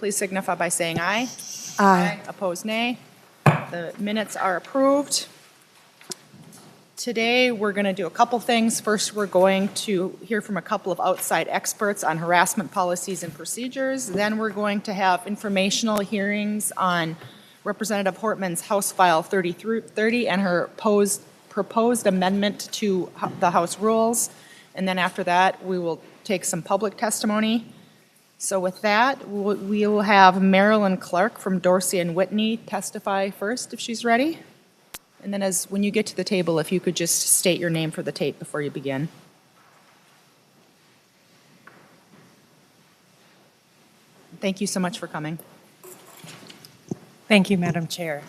please signify by saying aye. Aye. Opposed, nay. The minutes are approved. Today, we're going to do a couple things. First, we're going to hear from a couple of outside experts on harassment policies and procedures. Then we're going to have informational hearings on Representative Hortman's House File 30 and her proposed amendment to the House rules. And then after that, we will take some public testimony. So with that, we will have Marilyn Clark from Dorsey and Whitney testify first if she's ready. And then when you get to the table, if you could just state your name for the tape before you begin. Thank you so much for coming. Thank you, Madam Chair.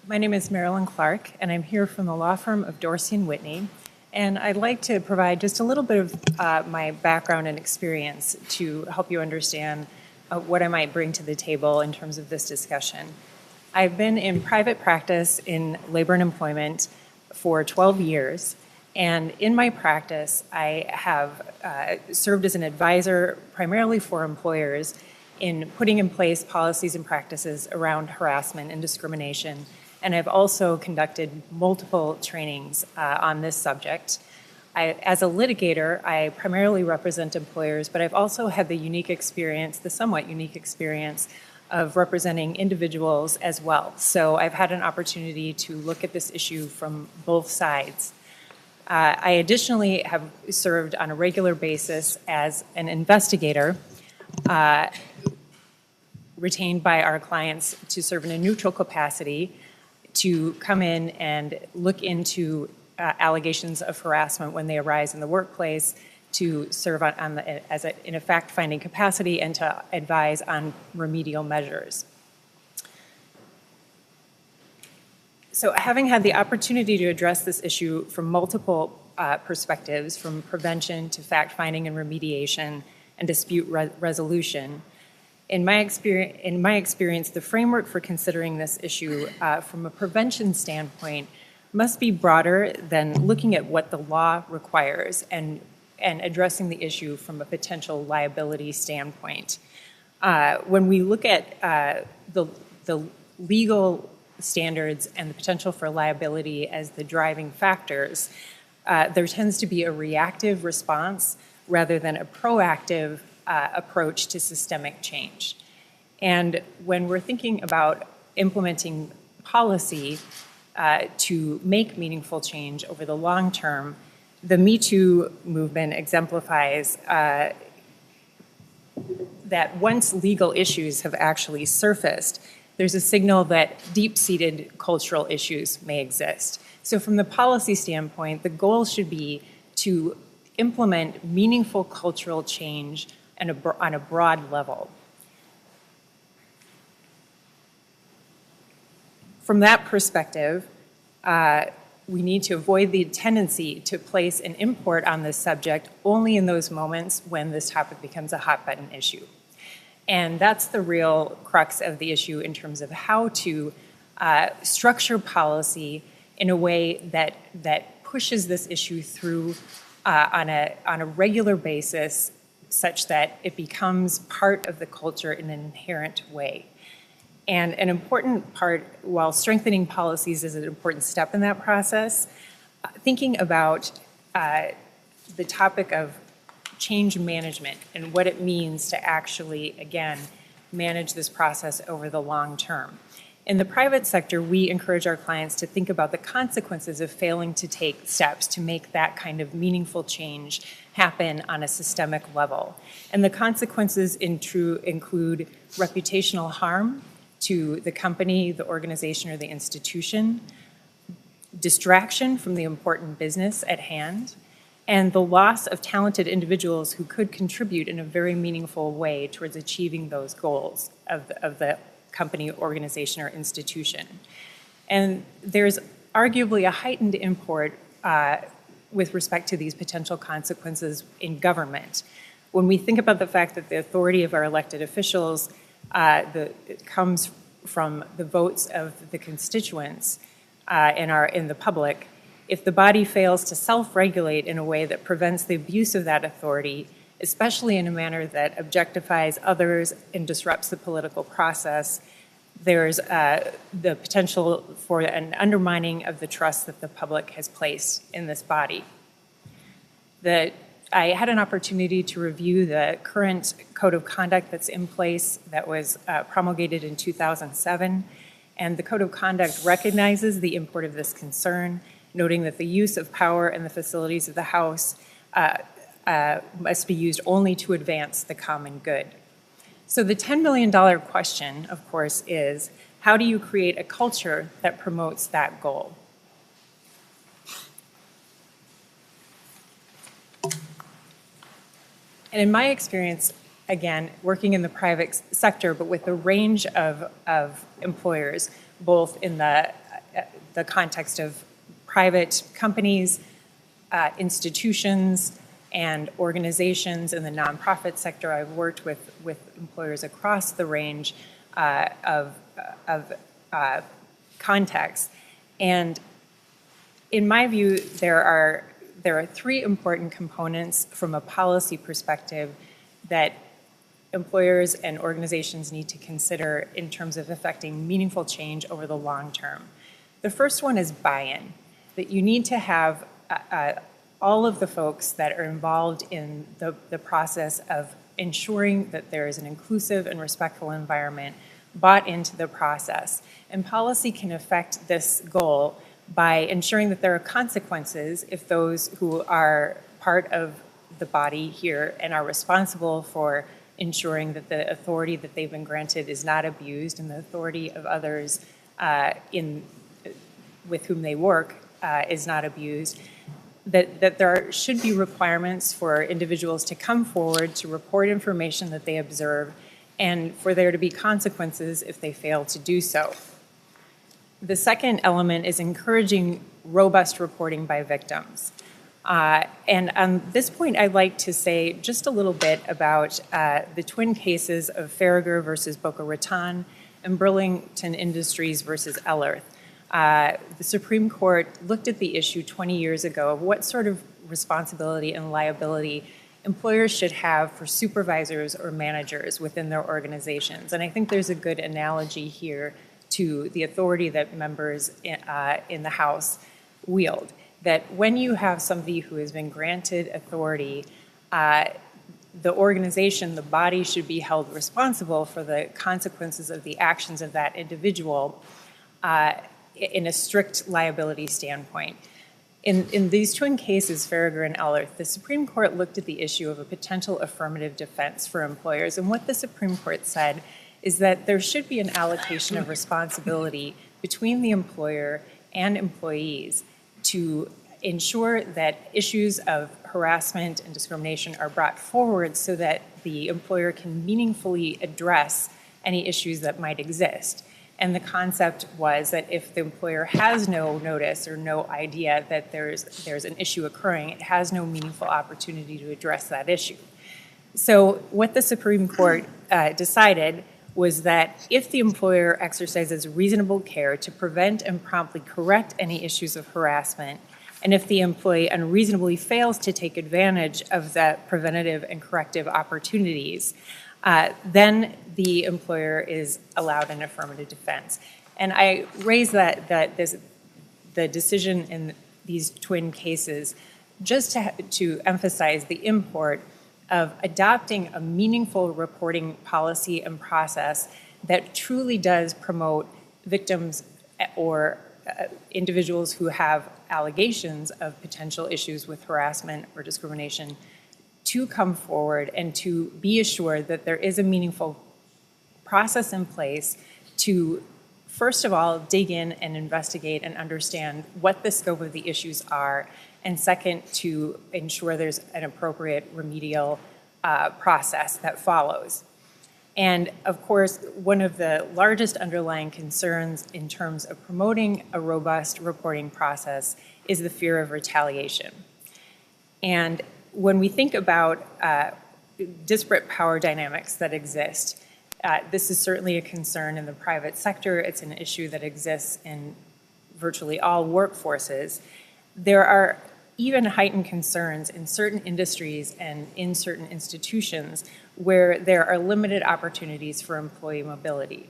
My name is Marilyn Clark, and I'm here from the law firm of Dorsey and Whitney. And I'd like to provide just a little bit of my background and experience to help you understand what I might bring to the table in terms of this discussion. I've been in private practice in labor and employment for 12 years. And in my practice, I have served as an advisor primarily for employers in putting in place policies and practices around harassment and discrimination. And I've also conducted multiple trainings on this subject. As a litigator, I primarily represent employers, but I've also had the somewhat unique experience of representing individuals as well. So I've had an opportunity to look at this issue from both sides. I additionally have served on a regular basis as an investigator retained by our clients to serve in a neutral capacity to come in and look into allegations of harassment when they arise in the workplace, to serve in a fact-finding capacity and to advise on remedial measures. So having had the opportunity to address this issue from multiple perspectives, from prevention to fact-finding and remediation and dispute resolution, in my experience, the framework for considering this issue from a prevention standpoint must be broader than looking at what the law requires and addressing the issue from a potential liability standpoint. When we look at the legal standards and the potential for liability as the driving factors, there tends to be a reactive response rather than a proactive approach to systemic change. And when we're thinking about implementing policy to make meaningful change over the long term, the Me Too movement exemplifies that once legal issues have actually surfaced, there's a signal that deep-seated cultural issues may exist. So from the policy standpoint, the goal should be to implement meaningful cultural change on a broad level. From that perspective, we need to avoid the tendency to place an import on this subject only in those moments when this topic becomes a hot-button issue. And that's the real crux of the issue in terms of how to structure policy in a way that pushes this issue through on a regular basis such that it becomes part of the culture in an inherent way. And an important part, while strengthening policies is an important step in that process, thinking about the topic of change management and what it means to actually, again, manage this process over the long term. In the private sector, we encourage our clients to think about the consequences of failing to take steps to make that kind of meaningful change happen on a systemic level. And the consequences include reputational harm to the company, the organization, or the institution, distraction from the important business at hand, and the loss of talented individuals who could contribute in a very meaningful way towards achieving those goals of the company, organization, or institution. And there's arguably a heightened import with respect to these potential consequences in government. When we think about the fact that the authority of our elected officials it comes from the votes of the constituents in the public, if the body fails to self-regulate in a way that prevents the abuse of that authority, especially in a manner that objectifies others and disrupts the political process, there's the potential for an undermining of the trust that the public has placed in this body. I had an opportunity to review the current code of conduct that's in place that was promulgated in 2007, and the code of conduct recognizes the import of this concern, noting that the use of power in the facilities of the House must be used only to advance the common good. So the $10 million question, of course, is how do you create a culture that promotes that goal? And in my experience, again, working in the private sector, but with a range of employers, both in the context of private companies, institutions, and organizations in the nonprofit sector, I've worked with employers across the range of contexts. And in my view, there are three important components from a policy perspective that employers and organizations need to consider in terms of affecting meaningful change over the long term. The first one is buy-in, that you need to have all of the folks that are involved in the process of ensuring that there is an inclusive and respectful environment bought into the process. And policy can affect this goal by ensuring that there are consequences if those who are part of the body here and are responsible for ensuring that the authority that they've been granted is not abused and the authority of others with whom they work is not abused, that there should be requirements for individuals to come forward to report information that they observe and for there to be consequences if they fail to do so. The second element is encouraging robust reporting by victims. And on this point, I'd like to say just a little bit about the twin cases of Farragher versus Boca Raton and Burlington Industries versus Ellerth. The Supreme Court looked at the issue 20 years ago of what sort of responsibility and liability employers should have for supervisors or managers within their organizations. And I think there's a good analogy here to the authority that members in the House wield. That when you have somebody who has been granted authority, the organization, the body should be held responsible for the consequences of the actions of that individual in a strict liability standpoint. In these twin cases, Farragher and Ellerth, the Supreme Court looked at the issue of a potential affirmative defense for employers. And what the Supreme Court said is that there should be an allocation of responsibility between the employer and employees to ensure that issues of harassment and discrimination are brought forward so that the employer can meaningfully address any issues that might exist. And the concept was that if the employer has no notice or no idea that there's an issue occurring, it has no meaningful opportunity to address that issue. So what the Supreme Court decided was that if the employer exercises reasonable care to prevent and promptly correct any issues of harassment, and if the employee unreasonably fails to take advantage of the preventative and corrective opportunities, then the employer is allowed an affirmative defense. And I raise the decision in these twin cases just to emphasize the import of adopting a meaningful reporting policy and process that truly does promote victims or individuals who have allegations of potential issues with harassment or discrimination to come forward and to be assured that there is a meaningful process in place to, first of all, dig in and investigate and understand what the scope of the issues are, and second, to ensure there's an appropriate remedial process that follows. And of course, one of the largest underlying concerns in terms of promoting a robust reporting process is the fear of retaliation. And when we think about disparate power dynamics that exist, this is certainly a concern in the private sector. It's an issue that exists in virtually all workforces. There are even heightened concerns in certain industries and in certain institutions where there are limited opportunities for employee mobility.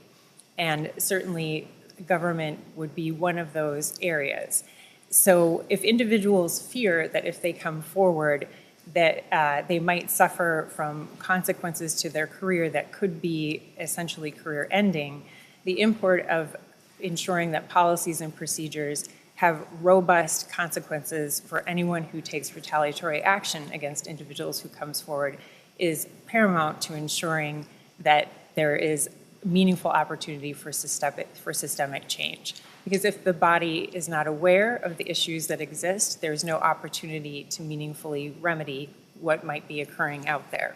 And certainly government would be one of those areas. So if individuals fear that if they come forward that they might suffer from consequences to their career that could be essentially career ending, the import of ensuring that policies and procedures have robust consequences for anyone who takes retaliatory action against individuals who comes forward is paramount to ensuring that there is meaningful opportunity for systemic change. Because if the body is not aware of the issues that exist, there's no opportunity to meaningfully remedy what might be occurring out there.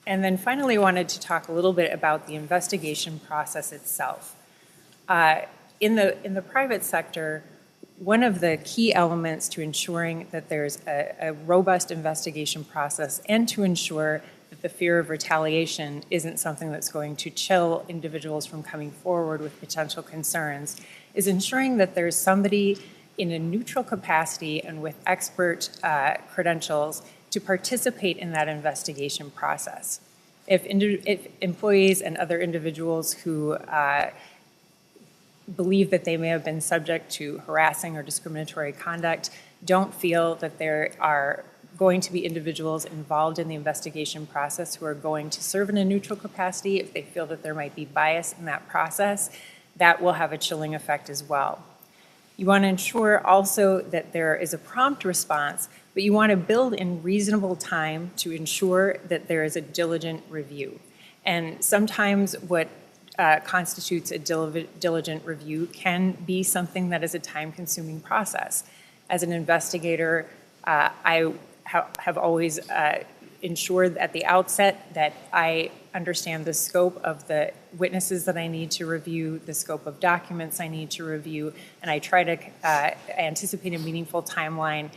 And then finally, I wanted to talk a little bit about the investigation process itself. In the private sector, one of the key elements to ensuring that there's a robust investigation process and to ensure that the fear of retaliation isn't something that's going to chill individuals from coming forward with potential concerns is ensuring that there's somebody in a neutral capacity and with expert credentials to participate in that investigation process. If employees and other individuals who believe that they may have been subject to harassing or discriminatory conduct don't feel that there are going to be individuals involved in the investigation process who are going to serve in a neutral capacity, if they feel that there might be bias in that process, that will have a chilling effect as well. You want to ensure also that there is a prompt response, but you want to build in reasonable time to ensure that there is a diligent review. And sometimes what constitutes a diligent review can be something that is a time-consuming process. As an investigator, I have always ensured at the outset that I understand the scope of the witnesses that I need to review, the scope of documents I need to review, and I try to anticipate a meaningful timeline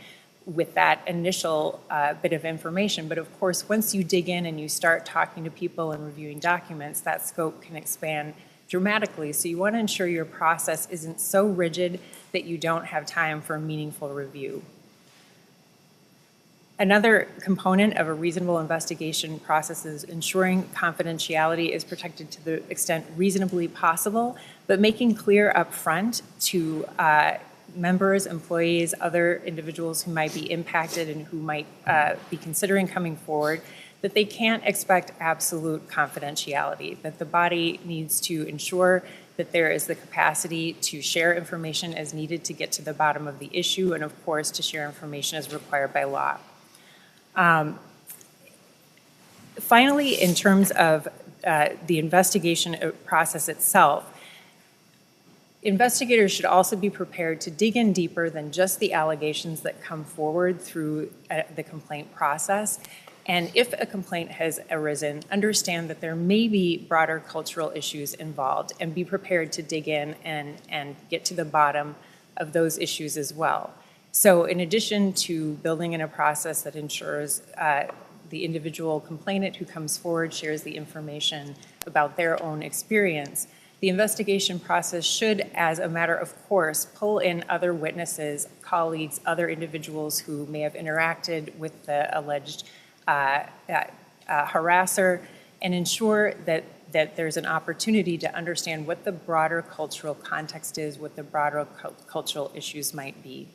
with that initial bit of information. But of course, once you dig in and you start talking to people and reviewing documents, that scope can expand dramatically. So you want to ensure your process isn't so rigid that you don't have time for a meaningful review. Another component of a reasonable investigation process is ensuring confidentiality is protected to the extent reasonably possible, but making clear up front to members, employees, other individuals who might be impacted and who might be considering coming forward, that they can't expect absolute confidentiality, that the body needs to ensure that there is the capacity to share information as needed to get to the bottom of the issue, and of course to share information as required by law. Finally, in terms of the investigation process itself, investigators should also be prepared to dig in deeper than just the allegations that come forward through the complaint process. And if a complaint has arisen, understand that there may be broader cultural issues involved and be prepared to dig in and get to the bottom of those issues as well. So in addition to building in a process that ensures the individual complainant who comes forward shares the information about their own experience, the investigation process should, as a matter of course, pull in other witnesses, colleagues, other individuals who may have interacted with the alleged harasser, and ensure that there's an opportunity to understand what the broader cultural context is, what the broader cultural issues might be.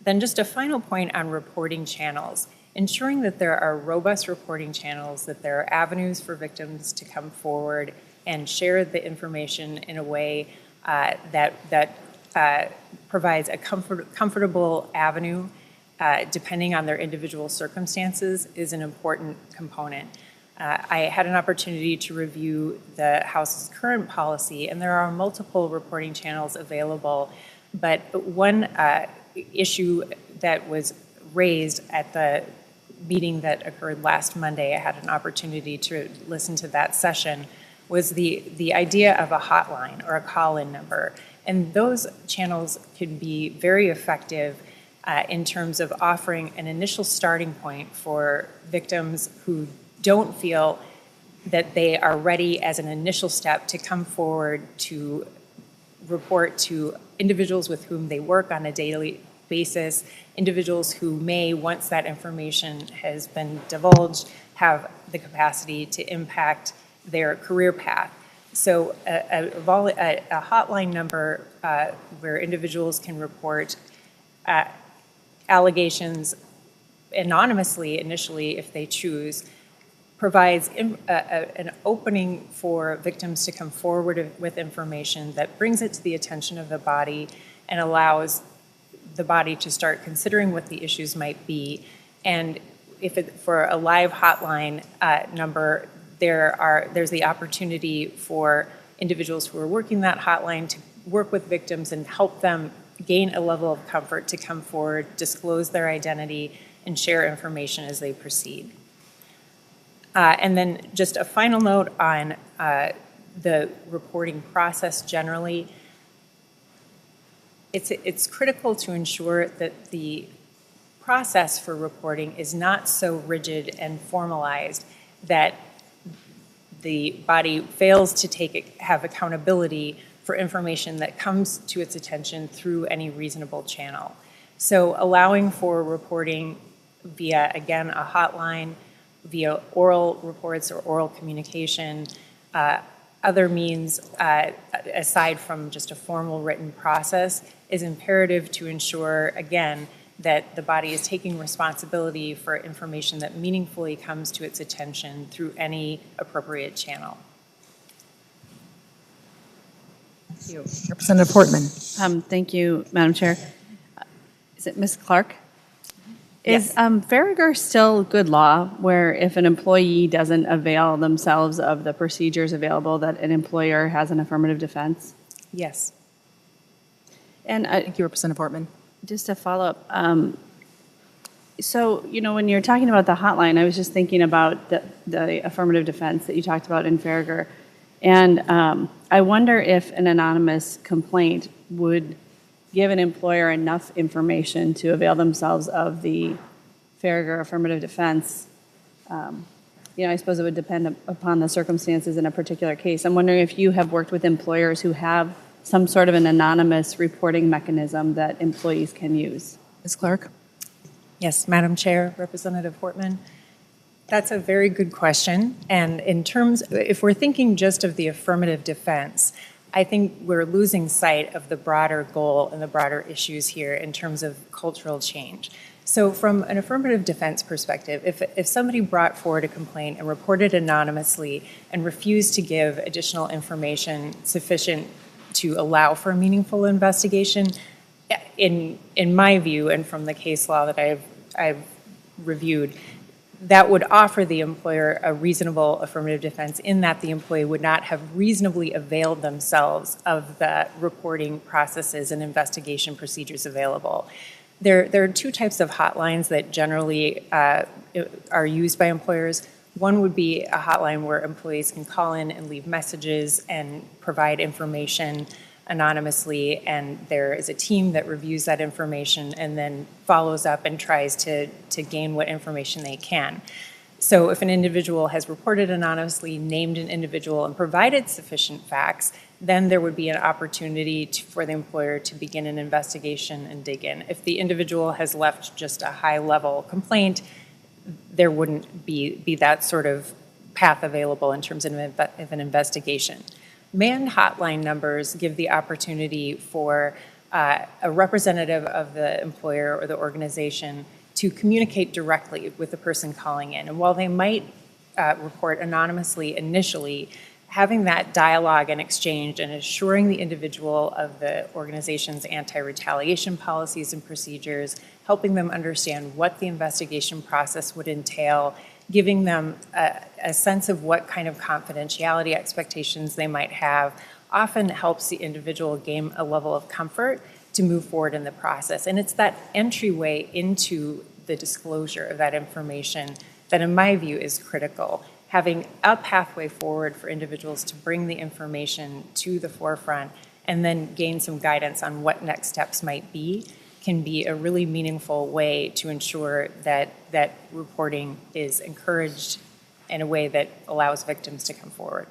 Then just a final point on reporting channels. Ensuring that there are robust reporting channels, that there are avenues for victims to come forward and share the information in a way that provides a comfortable avenue, depending on their individual circumstances, is an important component. I had an opportunity to review the House's current policy, and there are multiple reporting channels available, but one issue that was raised at the meeting that occurred last Monday, I had an opportunity to listen to that session, was the idea of a hotline or a call-in number. And those channels can be very effective in terms of offering an initial starting point for victims who don't feel that they are ready as an initial step to come forward to report to individuals with whom they work on a daily basis, individuals who may, once that information has been divulged, have the capacity to impact their career path. So a hotline number where individuals can report allegations anonymously initially if they choose provides an opening for victims to come forward with information that brings it to the attention of the body and allows the body to start considering what the issues might be. And for a live hotline number, there's the opportunity for individuals who are working that hotline to work with victims and help them gain a level of comfort to come forward, disclose their identity, and share information as they proceed. And then just a final note on the reporting process generally. It's critical to ensure that the process for reporting is not so rigid and formalized that the body fails to have accountability for information that comes to its attention through any reasonable channel. So allowing for reporting via, again, a hotline, via oral reports or oral communication, other means aside from just a formal written process is imperative to ensure, again, that the body is taking responsibility for information that meaningfully comes to its attention through any appropriate channel. Thank you. Representative Hortman. Thank you, Madam Chair. Is it Ms. Clark? Yes. Is Farragher still good law where if an employee doesn't avail themselves of the procedures available that an employer has an affirmative defense? Yes. And Thank you, Representative Hortman. just to follow up, so, when you're talking about the hotline, I was just thinking about the affirmative defense that you talked about in Farragher. And I wonder if an anonymous complaint would give an employer enough information to avail themselves of the Farragher affirmative defense. I suppose it would depend upon the circumstances in a particular case. I'm wondering if you have worked with employers who have some sort of an anonymous reporting mechanism that employees can use. Ms. Clark. Yes, Madam Chair, Representative Hortman. That's a very good question. And if we're thinking just of the affirmative defense, I think we're losing sight of the broader goal and the broader issues here in terms of cultural change. So from an affirmative defense perspective, if somebody brought forward a complaint and reported anonymously and refused to give additional information sufficient to allow for a meaningful investigation, in my view and from the case law that I've reviewed, that would offer the employer a reasonable affirmative defense in that the employee would not have reasonably availed themselves of the reporting processes and investigation procedures available. There are two types of hotlines that generally are used by employers. One would be a hotline where employees can call in and leave messages and provide information anonymously, and there is a team that reviews that information and then follows up and tries to gain what information they can. So if an individual has reported anonymously, named an individual, and provided sufficient facts, then there would be an opportunity for the employer to begin an investigation and dig in. If the individual has left just a high-level complaint, there wouldn't be that sort of path available in terms of an investigation. Manned hotline numbers give the opportunity for a representative of the employer or the organization to communicate directly with the person calling in. And while they might report anonymously initially, having that dialogue and exchange and assuring the individual of the organization's anti-retaliation policies and procedures, helping them understand what the investigation process would entail, giving them a sense of what kind of confidentiality expectations they might have, often helps the individual gain a level of comfort to move forward in the process. And it's that entryway into the disclosure of that information that, in my view, is critical. Having a pathway forward for individuals to bring the information to the forefront and then gain some guidance on what next steps might be can be a really meaningful way to ensure that reporting is encouraged in a way that allows victims to come forward.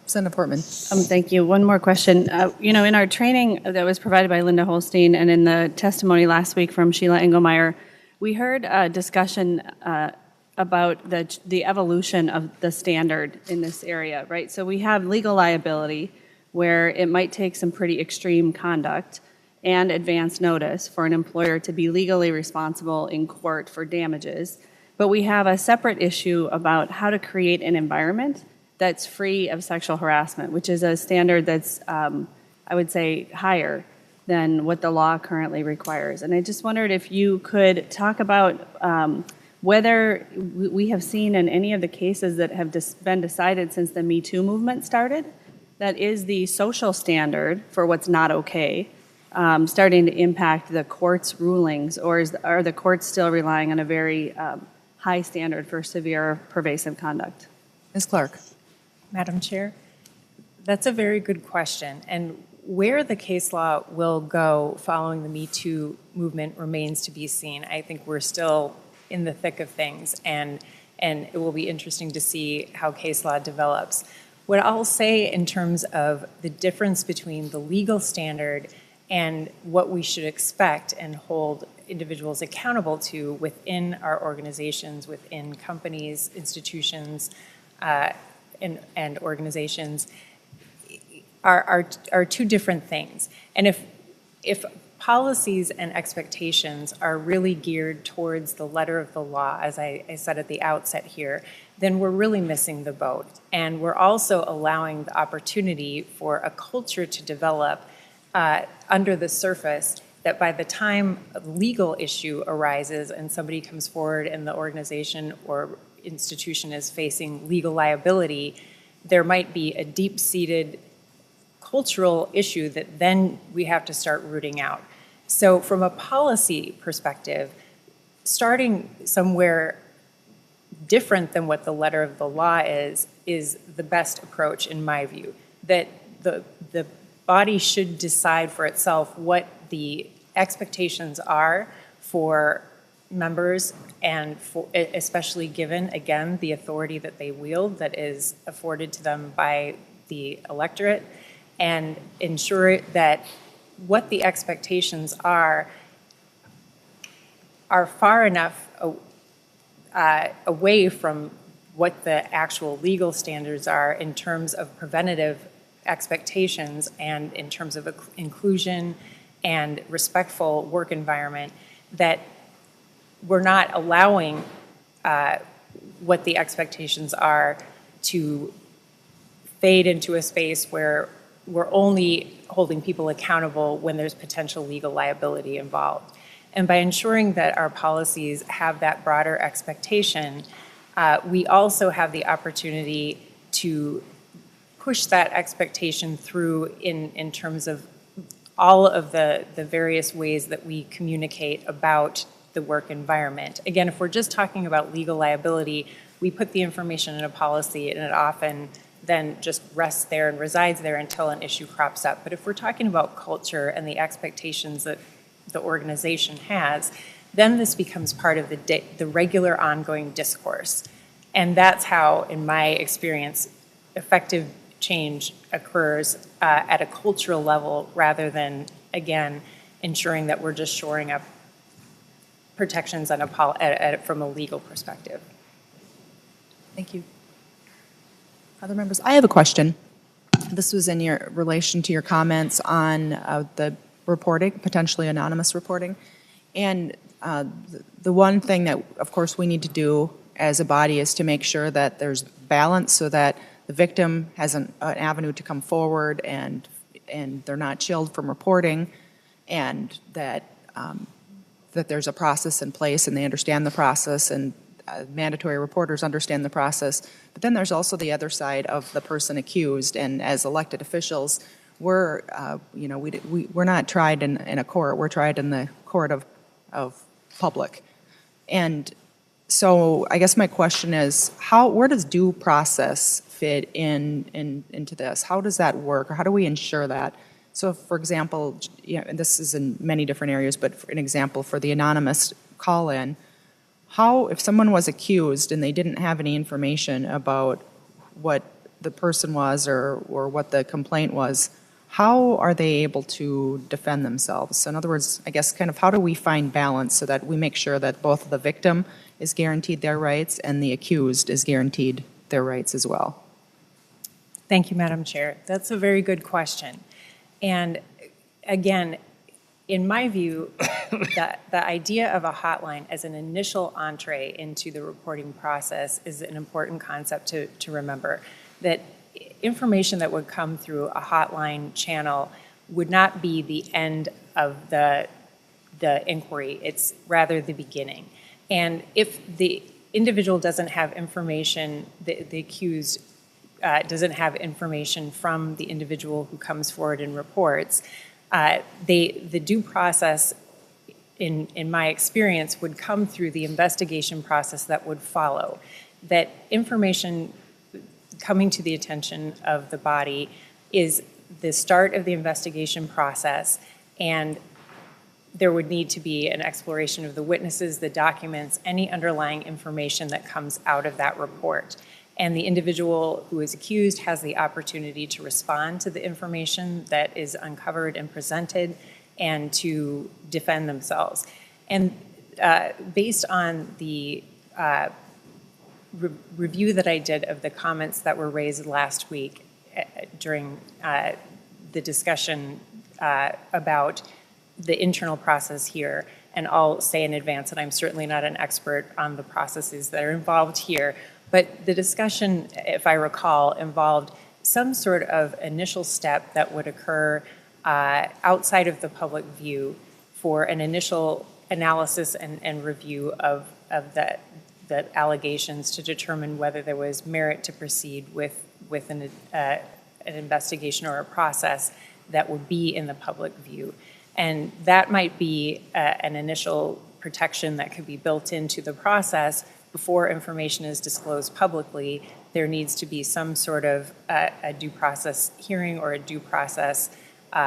Senator Hortman. Thank you. One more question. In our training that was provided by Linda Holstein and in the testimony last week from Sheila Engelmeyer, we heard a discussion about the evolution of the standard in this area, right? So we have legal liability, where it might take some pretty extreme conduct and advance notice for an employer to be legally responsible in court for damages. But we have a separate issue about how to create an environment that's free of sexual harassment, which is a standard that's, I would say, higher than what the law currently requires. And I just wondered if you could talk about whether we have seen in any of the cases that have been decided since the Me Too movement started, that is the social standard for what's not okay, starting to impact the court's rulings, or are the courts still relying on a very high standard for severe pervasive conduct? Ms. Clark. Madam Chair, that's a very good question. And where the case law will go following the Me Too movement remains to be seen. I think we're still in the thick of things, and it will be interesting to see how case law develops. What I'll say in terms of the difference between the legal standard and what we should expect and hold individuals accountable to within our organizations, within companies, institutions, and organizations are two different things. And if policies and expectations are really geared towards the letter of the law, as I said at the outset here, then we're really missing the boat. And we're also allowing the opportunity for a culture to develop under the surface that by the time a legal issue arises and somebody comes forward and the organization or institution is facing legal liability, there might be a deep-seated cultural issue that then we have to start rooting out. So from a policy perspective, starting somewhere different than what the letter of the law is the best approach in my view. That the body should decide for itself what the expectations are for members, and for, especially given, again, the authority that they wield that is afforded to them by the electorate, and ensure that what the expectations are far enough away from what the actual legal standards are in terms of preventative expectations and in terms of inclusion and respectful work environment, that we're not allowing what the expectations are to fade into a space where we're only holding people accountable when there's potential legal liability involved. And by ensuring that our policies have that broader expectation, we also have the opportunity to push that expectation through in terms of all of the various ways that we communicate about the work environment. Again, if we're just talking about legal liability, we put the information in a policy and it often then just rests there and resides there until an issue crops up. But if we're talking about culture and the expectations that the organization has, then this becomes part of the regular ongoing discourse. And that's how, in my experience, effective change occurs at a cultural level rather than, again, ensuring that we're just shoring up protections on from a legal perspective. Thank you. Other members? I have a question. This was in your relation to your comments on the reporting, potentially anonymous reporting. And the one thing that, of course, we need to do as a body is to make sure that there's balance so that the victim has an avenue to come forward and they're not chilled from reporting, and that that there's a process in place and they understand the process, and mandatory reporters understand the process. But then there's also the other side of the person accused, and as elected officials, we're we're not tried in a court. We're tried in the court of public. And so I guess my question is, where does due process fit into this? How does that work, or how do we ensure that? So, for example, and this is in many different areas, but for an example, for the anonymous call-in, how, if someone was accused and they didn't have any information about what the person was or what the complaint was, how are they able to defend themselves? So in other words, I guess kind of how do we find balance so that we make sure that both the victim is guaranteed their rights and the accused is guaranteed their rights as well? Thank you, Madam Chair. That's a very good question. And again, in my view, the idea of a hotline as an initial entree into the reporting process is an important concept to remember. That information that would come through a hotline channel would not be the end of the inquiry. It's rather the beginning. And if the individual doesn't have information, the accused doesn't have information from the individual who comes forward and reports, the due process, in my experience, would come through the investigation process that would follow. That information coming to the attention of the body is the start of the investigation process, and there would need to be an exploration of the witnesses, the documents, any underlying information that comes out of that report. And the individual who is accused has the opportunity to respond to the information that is uncovered and presented and to defend themselves. And based on the review that I did of the comments that were raised last week during the discussion about the internal process here, and I'll say in advance that I'm certainly not an expert on the processes that are involved here, but the discussion, if I recall, involved some sort of initial step that would occur outside of the public view for an initial analysis and review of the allegations to determine whether there was merit to proceed with an investigation or a process that would be in the public view. And that might be an initial protection that could be built into the process before information is disclosed publicly. There needs to be some sort of a due process hearing or a due process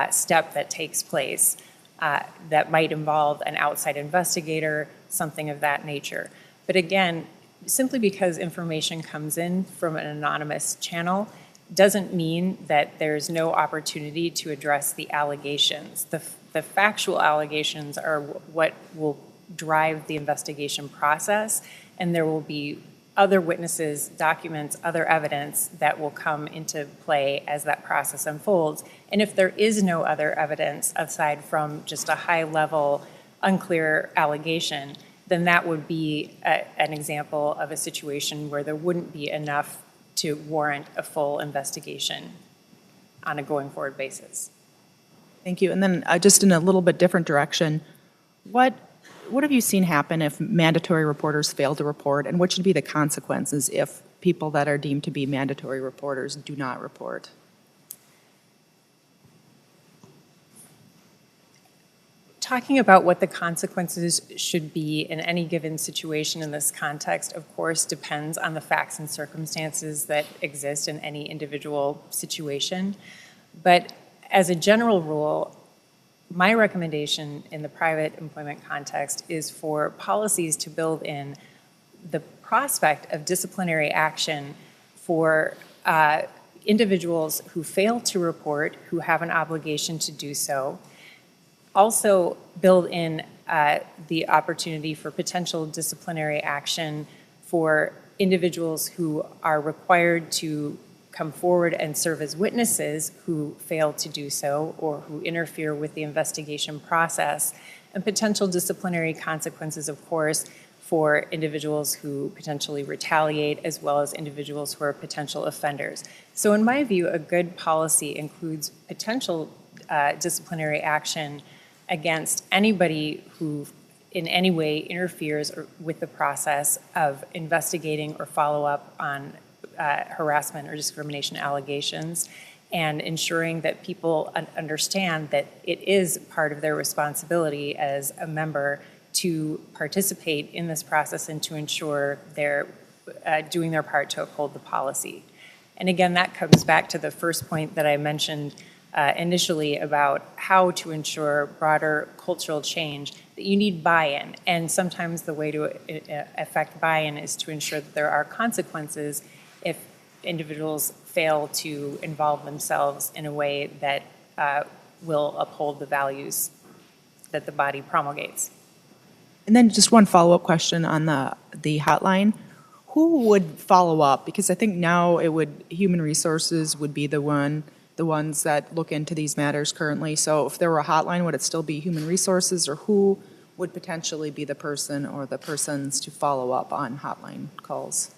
step that takes place that might involve an outside investigator, something of that nature. But again, simply because information comes in from an anonymous channel doesn't mean that there's no opportunity to address the allegations. The factual allegations are what will drive the investigation process, and there will be other witnesses, documents, other evidence that will come into play as that process unfolds. And if there is no other evidence aside from just a high-level, unclear allegation, then that would be an example of a situation where there wouldn't be enough to warrant a full investigation on a going-forward basis. Thank you. And then just in a little bit different direction, what have you seen happen if mandatory reporters fail to report, and what should be the consequences if people that are deemed to be mandatory reporters do not report? Talking about what the consequences should be in any given situation in this context, of course, depends on the facts and circumstances that exist in any individual situation. But as a general rule, my recommendation in the private employment context is for policies to build in the prospect of disciplinary action for individuals who fail to report, who have an obligation to do so. Also build in the opportunity for potential disciplinary action for individuals who are required to come forward and serve as witnesses who fail to do so or who interfere with the investigation process, and potential disciplinary consequences, of course, for individuals who potentially retaliate, as well as individuals who are potential offenders. So in my view, a good policy includes potential disciplinary action against anybody who in any way interferes with the process of investigating or follow up on harassment or discrimination allegations, and ensuring that people understand that it is part of their responsibility as a member to participate in this process and to ensure they're doing their part to uphold the policy. And again, that comes back to the first point that I mentioned initially about how to ensure broader cultural change, that you need buy-in. And sometimes the way to affect buy-in is to ensure that there are consequences if individuals fail to involve themselves in a way that will uphold the values that the body promulgates. And then just one follow-up question on the hotline. Who would follow up? Because I think now Human Resources would be the ones that look into these matters currently. So if there were a hotline, would it still be Human Resources, or who would potentially be the person or the persons to follow up on hotline calls?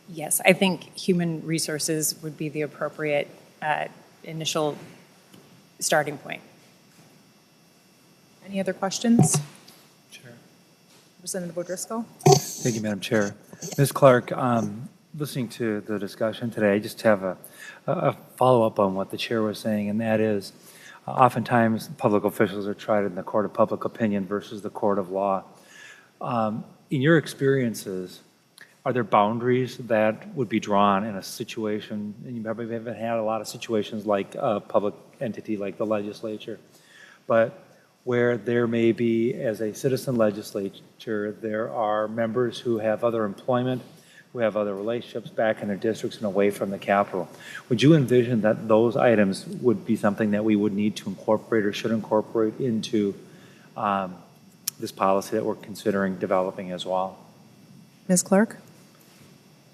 Yes, I think Human Resources would be the appropriate initial starting point. Any other questions? Chair. Representative O'Driscoll? Thank you, Madam Chair. Ms. Clark, listening to the discussion today, I just have a follow-up on what the chair was saying, and that is oftentimes public officials are tried in the court of public opinion versus the court of law. In your experiences, are there boundaries that would be drawn in a situation, and you probably haven't had a lot of situations like a public entity like the legislature, but where there may be, as a citizen legislature, there are members who have other employment, who have other relationships back in their districts and away from the Capitol. Would you envision that those items would be something that we would need to incorporate or should incorporate into this policy that we're considering developing as well? Ms. Clark?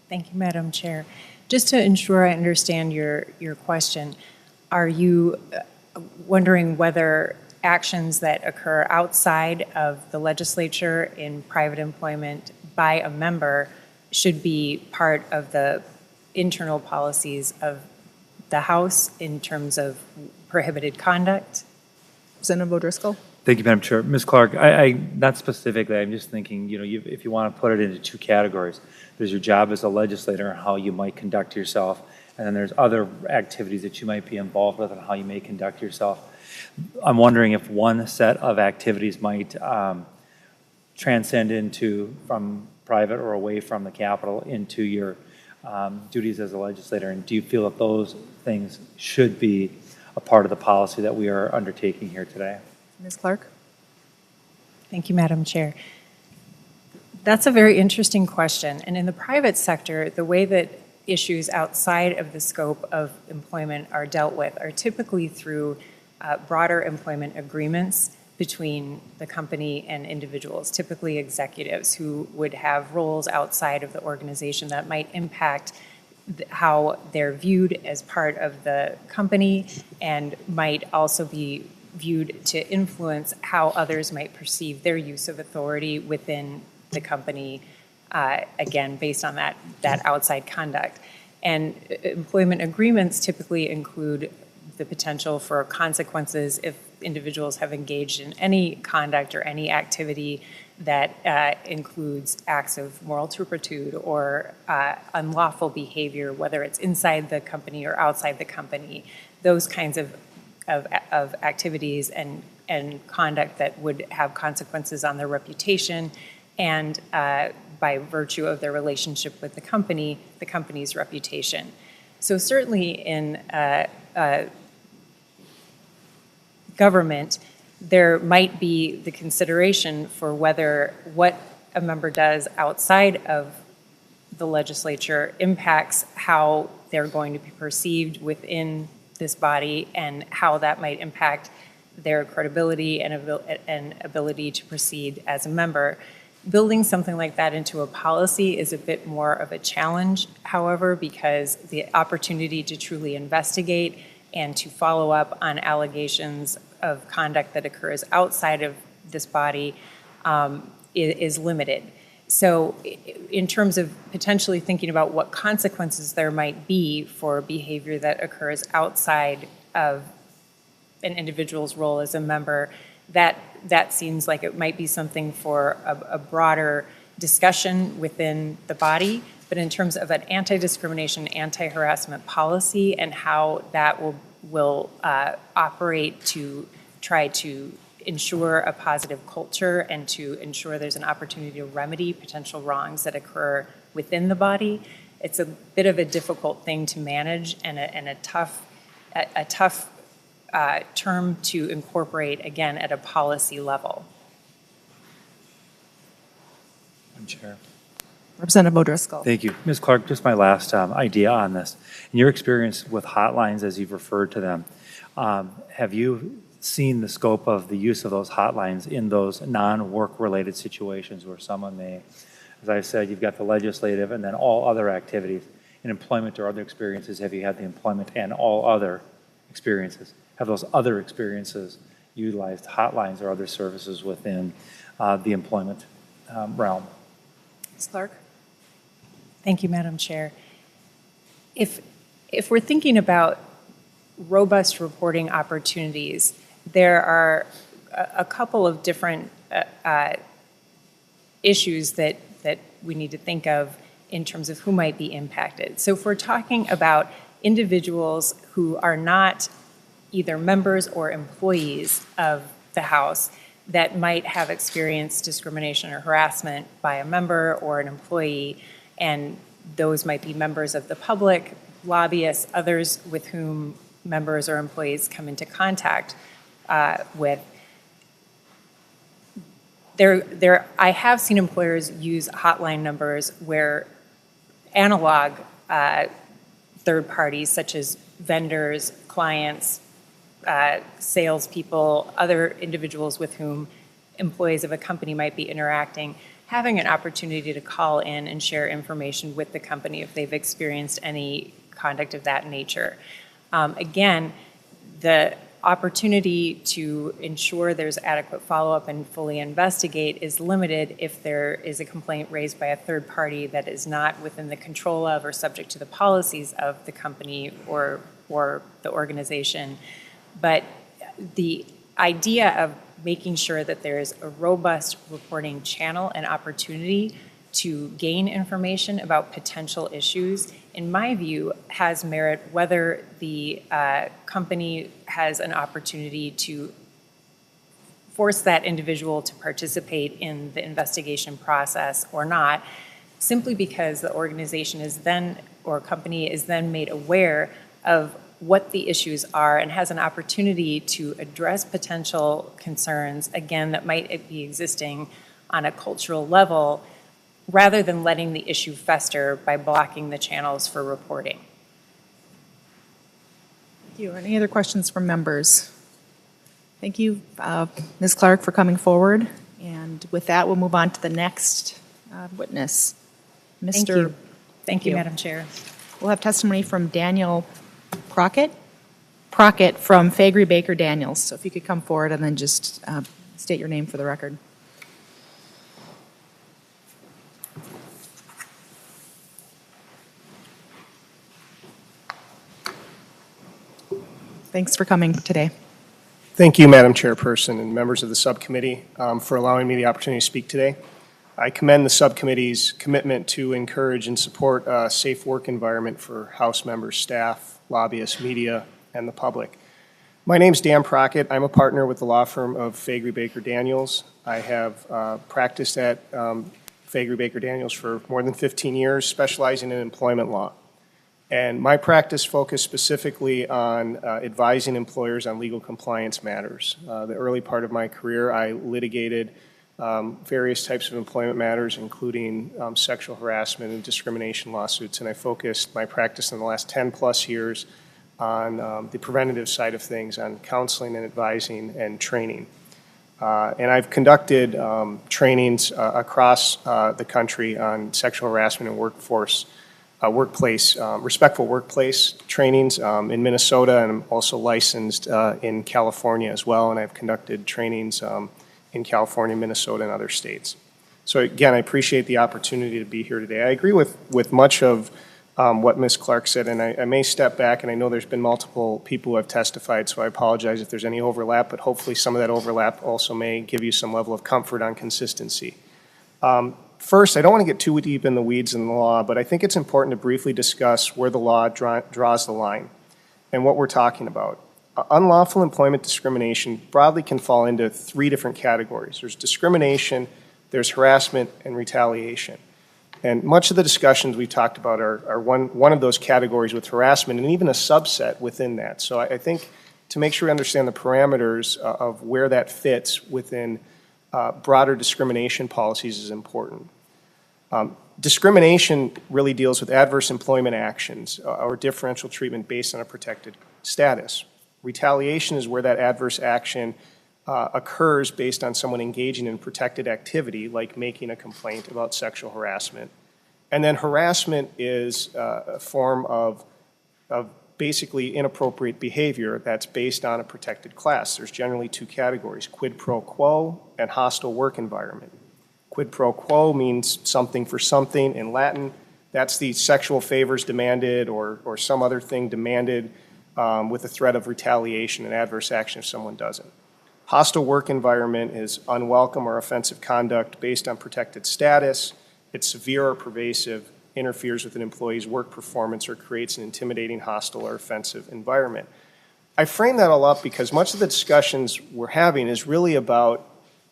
Thank you, Madam Chair. Just to ensure I understand your question, are you wondering whether actions that occur outside of the legislature in private employment by a member should be part of the internal policies of the House in terms of prohibited conduct? Representative O'Driscoll? Thank you, Madam Chair. Ms. Clark, I not specifically, I'm just thinking, if you want to put it into two categories, there's your job as a legislator and how you might conduct yourself, and then there's other activities that you might be involved with and how you may conduct yourself. I'm wondering if one set of activities might transcend into, from private or away from the Capitol, into your duties as a legislator, and do you feel that those things should be a part of the policy that we are undertaking here today? Ms. Clark? Thank you, Madam Chair. That's a very interesting question. And in the private sector, the way that issues outside of the scope of employment are dealt with are typically through broader employment agreements between the company and individuals, typically executives who would have roles outside of the organization that might impact how they're viewed as part of the company and might also be viewed to influence how others might perceive their use of authority within the company, again, based on that outside conduct. And employment agreements typically include the potential for consequences if individuals have engaged in any conduct or any activity that includes acts of moral turpitude or unlawful behavior, whether it's inside the company or outside the company. Those kinds of activities and conduct that would have consequences on their reputation and by virtue of their relationship with the company's reputation. So certainly in government, there might be the consideration for whether what a member does outside of the legislature impacts how they're going to be perceived within this body and how that might impact their credibility and ability to proceed as a member. Building something like that into a policy is a bit more of a challenge, however, because the opportunity to truly investigate and to follow up on allegations of conduct that occurs outside of this body is limited. So in terms of potentially thinking about what consequences there might be for behavior that occurs outside of an individual's role as a member, that seems like it might be something for a broader discussion within the body. But in terms of an anti-discrimination, anti-harassment policy and how that will operate to try to ensure a positive culture and to ensure there's an opportunity to remedy potential wrongs that occur within the body, it's a bit of a difficult thing to manage and a tough term to incorporate, again, at a policy level. Madam Chair. Representative O'Driscoll. Thank you. Ms. Clark, just my last idea on this. In your experience with hotlines as you've referred to them, have you seen the scope of the use of those hotlines in those non-work related situations where someone may, as I said, you've got the legislative and then all other activities. In employment or other experiences, have you had the employment and all other experiences? Have those other experiences utilized hotlines or other services within the employment realm? Ms. Clark. Thank you, Madam Chair. If we're thinking about robust reporting opportunities, there are a couple of different issues that we need to think of in terms of who might be impacted. So if we're talking about individuals who are not either members or employees of the House that might have experienced discrimination or harassment by a member or an employee, and those might be members of the public, lobbyists, others with whom members or employees come into contact with. I have seen employers use hotline numbers where analog third parties, such as vendors, clients, salespeople, other individuals with whom employees of a company might be interacting, having an opportunity to call in and share information with the company if they've experienced any conduct of that nature. Again, the opportunity to ensure there's adequate follow-up and fully investigate is limited if there is a complaint raised by a third party that is not within the control of or subject to the policies of the company or the organization. But the idea of making sure that there is a robust reporting channel and opportunity to gain information about potential issues, in my view, has merit whether the company has an opportunity to force that individual to participate in the investigation process or not, simply because the organization is then, or company is then made aware of what the issues are and has an opportunity to address potential concerns, again, that might be existing on a cultural level, rather than letting the issue fester by blocking the channels for reporting. Thank you. Any other questions from members? Thank you, Ms. Clark, for coming forward. And with that, we'll move on to the next witness. Thank you. Thank you, Madam Chair. We'll have testimony from Daniel Prockett from Faegre Baker Daniels. So if you could come forward and then just state your name for the record. Thanks for coming today. Thank you, Madam Chairperson and members of the subcommittee, for allowing me the opportunity to speak today. I commend the subcommittee's commitment to encourage and support a safe work environment for House members, staff, lobbyists, media, and the public. My name is Dan Prockett. I'm a partner with the law firm of Faegre Baker Daniels. I have practiced at Faegre Baker Daniels for more than 15 years, specializing in employment law. And my practice focused specifically on advising employers on legal compliance matters. The early part of my career, I litigated various types of employment matters, including sexual harassment and discrimination lawsuits, and I focused my practice in the last 10 plus years on the preventative side of things, on counseling and advising and training. And I've conducted trainings across the country on sexual harassment and respectful workplace trainings in Minnesota, and I'm also licensed in California as well, and I've conducted trainings in California, Minnesota, and other states. So again, I appreciate the opportunity to be here today. I agree with much of what Ms. Clark said, and I may step back, and I know there's been multiple people who have testified, so I apologize if there's any overlap, but hopefully some of that overlap also may give you some level of comfort on consistency. First, I don't want to get too deep in the weeds in the law, but I think it's important to briefly discuss where the law draws the line and what we're talking about. Unlawful employment discrimination broadly can fall into three different categories. There's discrimination, there's harassment, and retaliation. And much of the discussions we've talked about are one of those categories with harassment, and even a subset within that. So I think to make sure we understand the parameters of where that fits within broader discrimination policies is important. Discrimination really deals with adverse employment actions or differential treatment based on a protected status. Retaliation is where that adverse action occurs based on someone engaging in protected activity, like making a complaint about sexual harassment. And then harassment is a form of basically inappropriate behavior that's based on a protected class. There's generally two categories, quid pro quo and hostile work environment. Quid pro quo means something for something in Latin. That's the sexual favors demanded or some other thing demanded with the threat of retaliation and adverse action if someone doesn't. Hostile work environment is unwelcome or offensive conduct based on protected status. It's severe or pervasive, interferes with an employee's work performance, or creates an intimidating, hostile, or offensive environment. I frame that all up because much of the discussions we're having is really about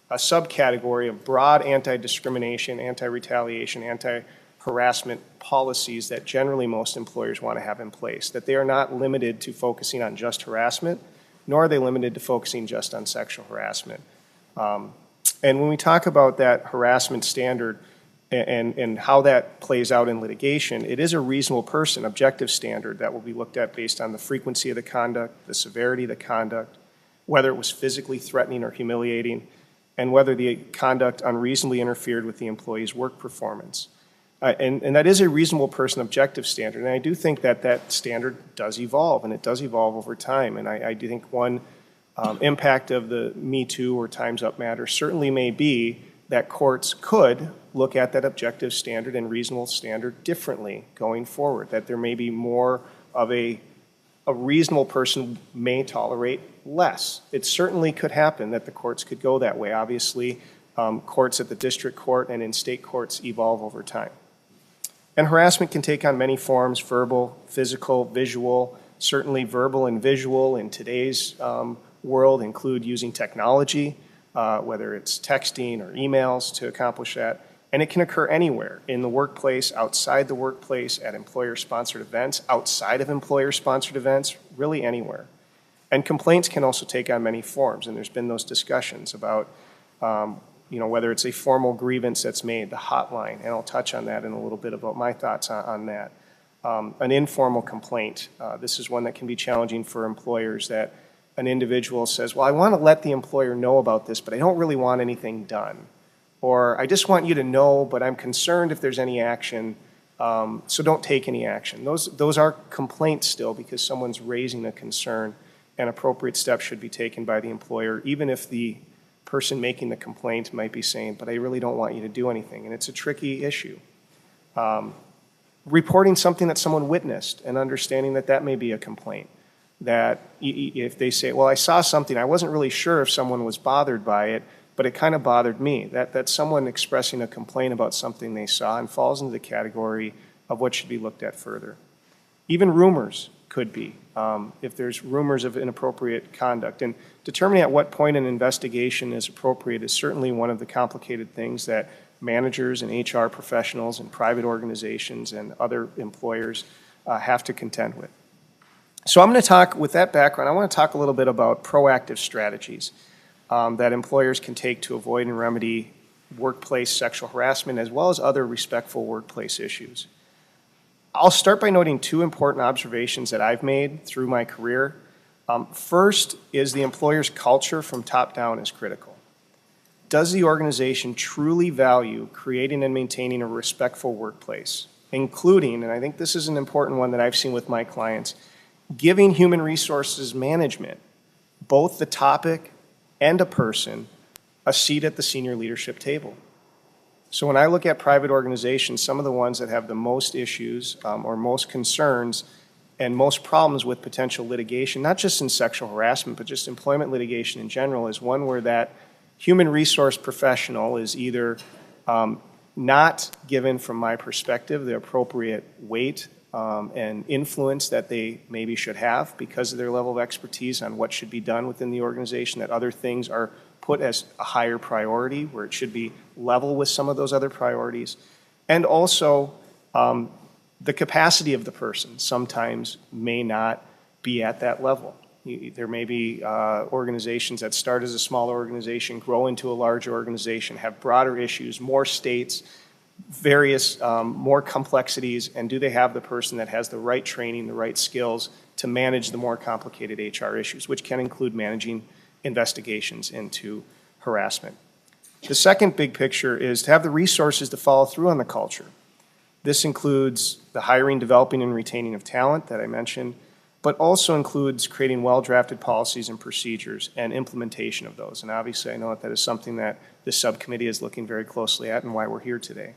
a subcategory of broad anti-discrimination, anti-retaliation, anti-harassment policies that generally most employers want to have in place, that they are not limited to focusing on just harassment, nor are they limited to focusing just on sexual harassment. And when we talk about that harassment standard and how that plays out in litigation, it is a reasonable person, objective standard that will be looked at based on the frequency of the conduct, the severity of the conduct, whether it was physically threatening or humiliating, and whether the conduct unreasonably interfered with the employee's work performance. And that is a reasonable person objective standard, and I do think that that standard does evolve, and it does evolve over time. And I do think one impact of the Me Too or Time's Up matter certainly may be that courts could look at that objective standard and reasonable standard differently going forward, that there may be more of a reasonable person may tolerate less. It certainly could happen that the courts could go that way. Obviously, courts at the district court and in state courts evolve over time. And harassment can take on many forms, verbal, physical, visual. Certainly verbal and visual in today's world include using technology, whether it's texting or emails to accomplish that. And it can occur anywhere, in the workplace, outside the workplace, at employer-sponsored events, outside of employer-sponsored events, really anywhere. And complaints can also take on many forms, and there's been those discussions about whether it's a formal grievance that's made, the hotline, and I'll touch on that in a little bit about my thoughts on that. An informal complaint, this is one that can be challenging for employers, that an individual says, well, I want to let the employer know about this, but I don't really want anything done. Or I just want you to know, but I'm concerned if there's any action, so don't take any action. Those are complaints still because someone's raising a concern, and appropriate steps should be taken by the employer, even if the person making the complaint might be saying, but I really don't want you to do anything, and it's a tricky issue. Reporting something that someone witnessed and understanding that that may be a complaint. That if they say, well, I saw something, I wasn't really sure if someone was bothered by it, but it kind of bothered me. That's someone expressing a complaint about something they saw and falls into the category of what should be looked at further. Even rumors could be, if there's rumors of inappropriate conduct. And determining at what point an investigation is appropriate is certainly one of the complicated things that managers and HR professionals and private organizations and other employers have to contend with. So I'm going to talk, with that background, I want to talk a little bit about proactive strategies that employers can take to avoid and remedy workplace sexual harassment as well as other respectful workplace issues. I'll start by noting two important observations that I've made through my career. First is the employer's culture from top down is critical. Does the organization truly value creating and maintaining a respectful workplace, including, and I think this is an important one that I've seen with my clients, giving human resources management, both the topic and a person, a seat at the senior leadership table. So when I look at private organizations, some of the ones that have the most issues or most concerns and most problems with potential litigation, not just in sexual harassment, but just employment litigation in general, is one where that human resource professional is either not given, from my perspective, the appropriate weight and influence that they maybe should have because of their level of expertise on what should be done within the organization, that other things are put as a higher priority where it should be level with some of those other priorities. And also the capacity of the person sometimes may not be at that level. There may be organizations that start as a smaller organization, grow into a larger organization, have broader issues, more states, various more complexities, and do they have the person that has the right training, the right skills to manage the more complicated HR issues, which can include managing investigations into harassment. The second big picture is to have the resources to follow through on the culture. This includes the hiring, developing, and retaining of talent that I mentioned, but also includes creating well-drafted policies and procedures and implementation of those. And obviously, I know that is something that this subcommittee is looking very closely at and why we're here today.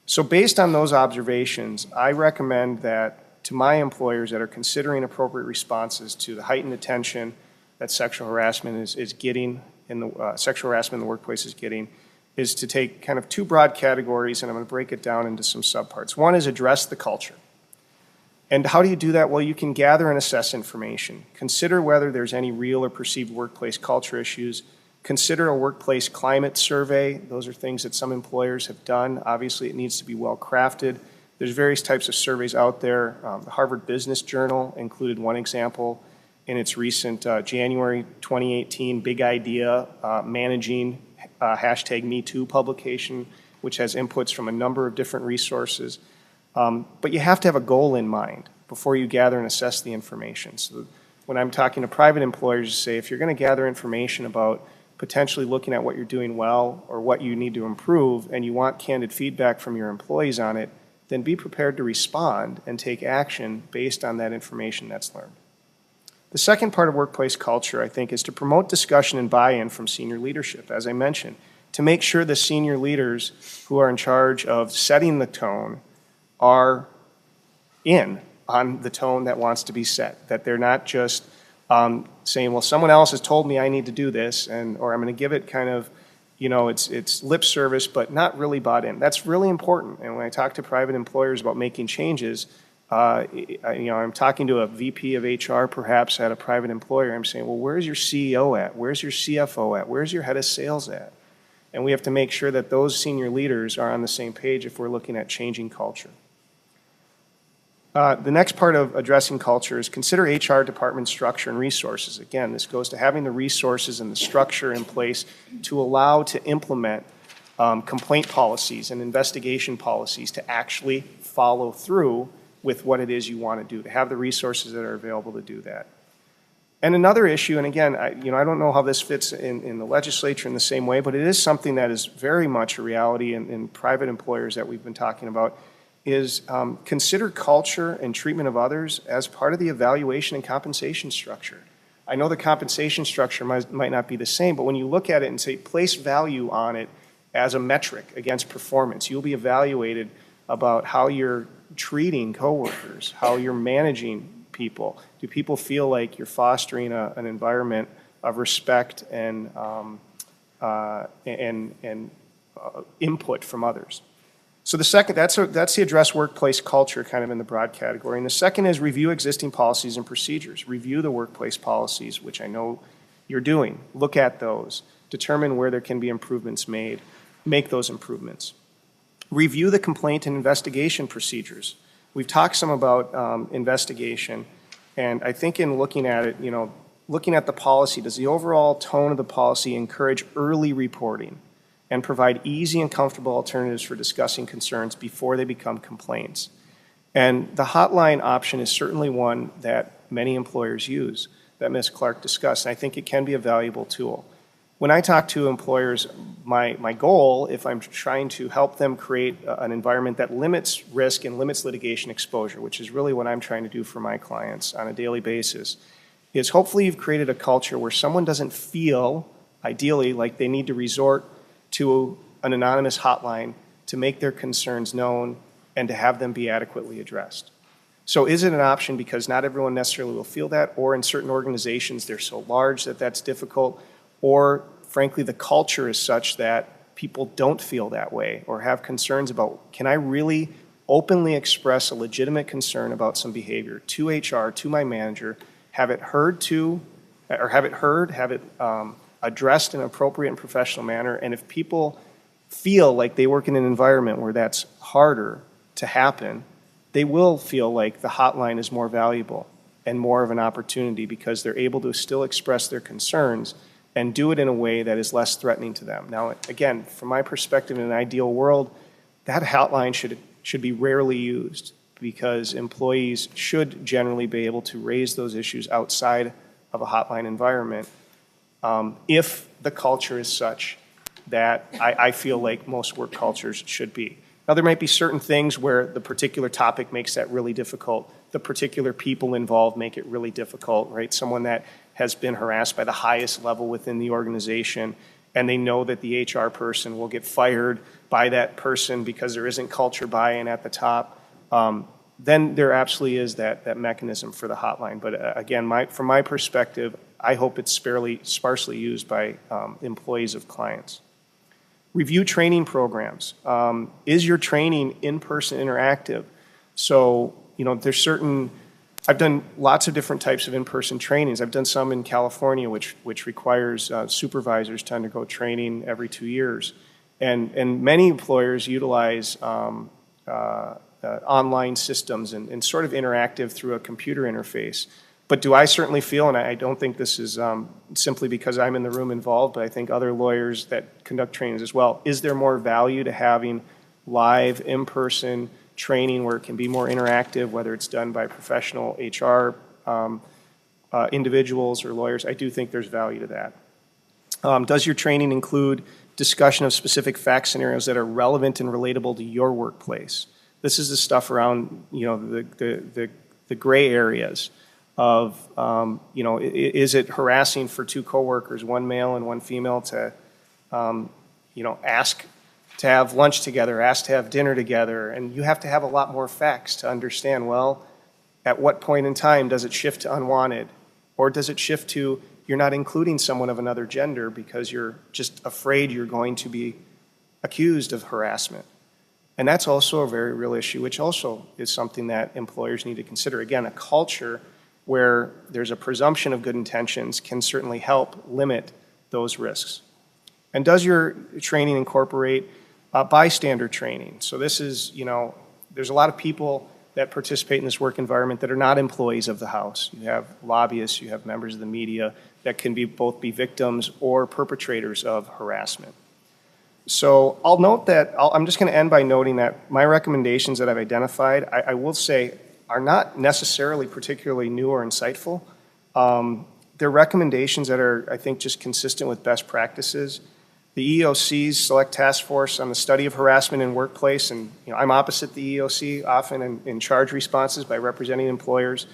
So based on those observations, I recommend that to my employers that are considering appropriate responses to the heightened attention that sexual harassment is getting in the sexual harassment in the workplace is getting, is to take kind of two broad categories, and I'm going to break it down into some subparts. One is address the culture. And how do you do that? Well, you can gather and assess information. Consider whether there's any real or perceived workplace culture issues. Consider a workplace climate survey. Those are things that some employers have done. Obviously, it needs to be well crafted. There's various types of surveys out there. The Harvard Business Journal included one example in its recent January 2018 Big Idea Managing hashtag #MeToo publication, which has inputs from a number of different resources. But you have to have a goal in mind before you gather and assess the information. So when I'm talking to private employers, you say, if you're going to gather information about potentially looking at what you're doing well or what you need to improve, and you want candid feedback from your employees on it, then be prepared to respond and take action based on that information that's learned. The second part of workplace culture, I think, is to promote discussion and buy-in from senior leadership, as I mentioned, to make sure the senior leaders who are in charge of setting the tone are in on the tone that wants to be set, that they're not just saying, well, someone else has told me I need to do this, or I'm going to give it kind of, it's lip service, but not really bought in. That's really important. And when I talk to private employers about making changes, I'm talking to a VP of HR perhaps at a private employer. I'm saying, well, where's your CEO at? Where's your CFO at? Where's your head of sales at? And we have to make sure that those senior leaders are on the same page if we're looking at changing culture. The next part of addressing culture is consider HR department structure and resources. Again, this goes to having the resources and the structure in place to allow to implement complaint policies and investigation policies to actually follow through with what it is you want to do, to have the resources that are available to do that. And another issue, and again, I don't know how this fits in the legislature in the same way, but it is something that is very much a reality in private employers that we've been talking about, is consider culture and treatment of others as part of the evaluation and compensation structure. I know the compensation structure might not be the same, but when you look at it and say place value on it as a metric against performance, you'll be evaluated about how you're treating coworkers, how you're managing people. Do people feel like you're fostering an environment of respect and input from others? So the second, that's the address workplace culture kind of in the broad category. And the second is review existing policies and procedures. Review the workplace policies, which I know you're doing. Look at those. Determine where there can be improvements made. Make those improvements. Review the complaint and investigation procedures. We've talked some about investigation, and I think in looking at it, looking at the policy, does the overall tone of the policy encourage early reporting and provide easy and comfortable alternatives for discussing concerns before they become complaints? And the hotline option is certainly one that many employers use, that Ms. Clark discussed, and I think it can be a valuable tool. When I talk to employers, my goal, if I'm trying to help them create an environment that limits risk and limits litigation exposure, which is really what I'm trying to do for my clients on a daily basis, is hopefully you've created a culture where someone doesn't feel, ideally, like they need to resort to an anonymous hotline to make their concerns known and to have them be adequately addressed. So is it an option because not everyone necessarily will feel that, or in certain organizations they're so large that that's difficult, or frankly the culture is such that people don't feel that way or have concerns about, can I really openly express a legitimate concern about some behavior to HR, to my manager, have it heard, have it addressed in an appropriate and professional manner, and if people feel like they work in an environment where that's harder to happen, they will feel like the hotline is more valuable and more of an opportunity because they're able to still express their concerns and do it in a way that is less threatening to them. Now, again, from my perspective, in an ideal world, that hotline should be rarely used because employees should generally be able to raise those issues outside of a hotline environment if the culture is such that I feel like most work cultures should be. Now, there might be certain things where the particular topic makes that really difficult. The particular people involved make it really difficult, right? Someone that has been harassed by the highest level within the organization, and they know that the HR person will get fired by that person because there isn't culture buy-in at the top, then there absolutely is that mechanism for the hotline. But again, from my perspective, I hope it's sparsely used by employees of clients. Review training programs. Is your training in-person interactive? So, there's I've done lots of different types of in-person trainings. I've done some in California, which requires supervisors to undergo training every 2 years. And many employers utilize online systems and sort of interactive through a computer interface. But do I certainly feel, and I don't think this is simply because I'm in the room involved, but I think other lawyers that conduct trainings as well, is there more value to having live, in-person training where it can be more interactive, whether it's done by professional HR individuals or lawyers? I do think there's value to that. Does your training include discussion of specific fact scenarios that are relevant and relatable to your workplace? This is the stuff around, the gray areas of, is it harassing for two coworkers, one male and one female, to, ask to have lunch together, ask to have dinner together, and you have to have a lot more facts to understand, well, at what point in time does it shift to unwanted? Or does it shift to you're not including someone of another gender because you're just afraid you're going to be accused of harassment? And that's also a very real issue, which also is something that employers need to consider. Again, a culture where there's a presumption of good intentions can certainly help limit those risks. And does your training incorporate bystander training? So this is, there's a lot of people that participate in this work environment that are not employees of the House. You have lobbyists, you have members of the media that can both be victims or perpetrators of harassment. So I'll note that, I'm just going to end by noting that my recommendations that I've identified, I will say, are not necessarily particularly new or insightful. They're recommendations that are, I think, just consistent with best practices. The EEOC's Select Task Force on the Study of Harassment in Workplace, and I'm opposite the EEOC often in charge responses by representing employers.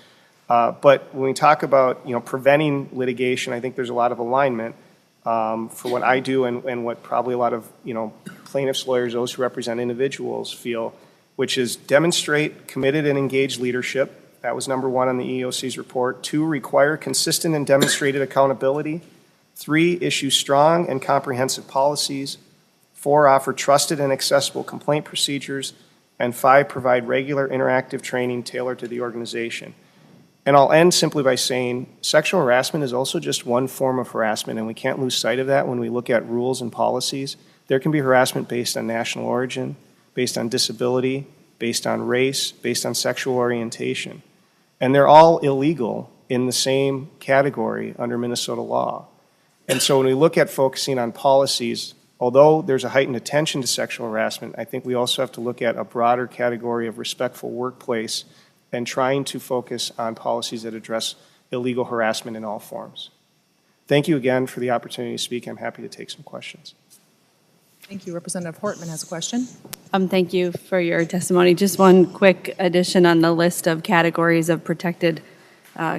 But when we talk about preventing litigation, I think there's a lot of alignment for what I do and what probably a lot of plaintiffs, lawyers, those who represent individuals feel, which is demonstrate committed and engaged leadership. That was number 1 on the EEOC's report. 2, require consistent and demonstrated accountability. 3, issue strong and comprehensive policies. 4, offer trusted and accessible complaint procedures. And 5, provide regular interactive training tailored to the organization. And I'll end simply by saying sexual harassment is also just one form of harassment, and we can't lose sight of that when we look at rules and policies. There can be harassment based on national origin, based on disability, based on race, based on sexual orientation. And they're all illegal in the same category under Minnesota law. And so when we look at focusing on policies, although there's a heightened attention to sexual harassment, I think we also have to look at a broader category of respectful workplace and trying to focus on policies that address illegal harassment in all forms. Thank you again for the opportunity to speak. I'm happy to take some questions. Thank you. Representative Hortman has a question. Thank you for your testimony. Just one quick addition on the list of categories of protected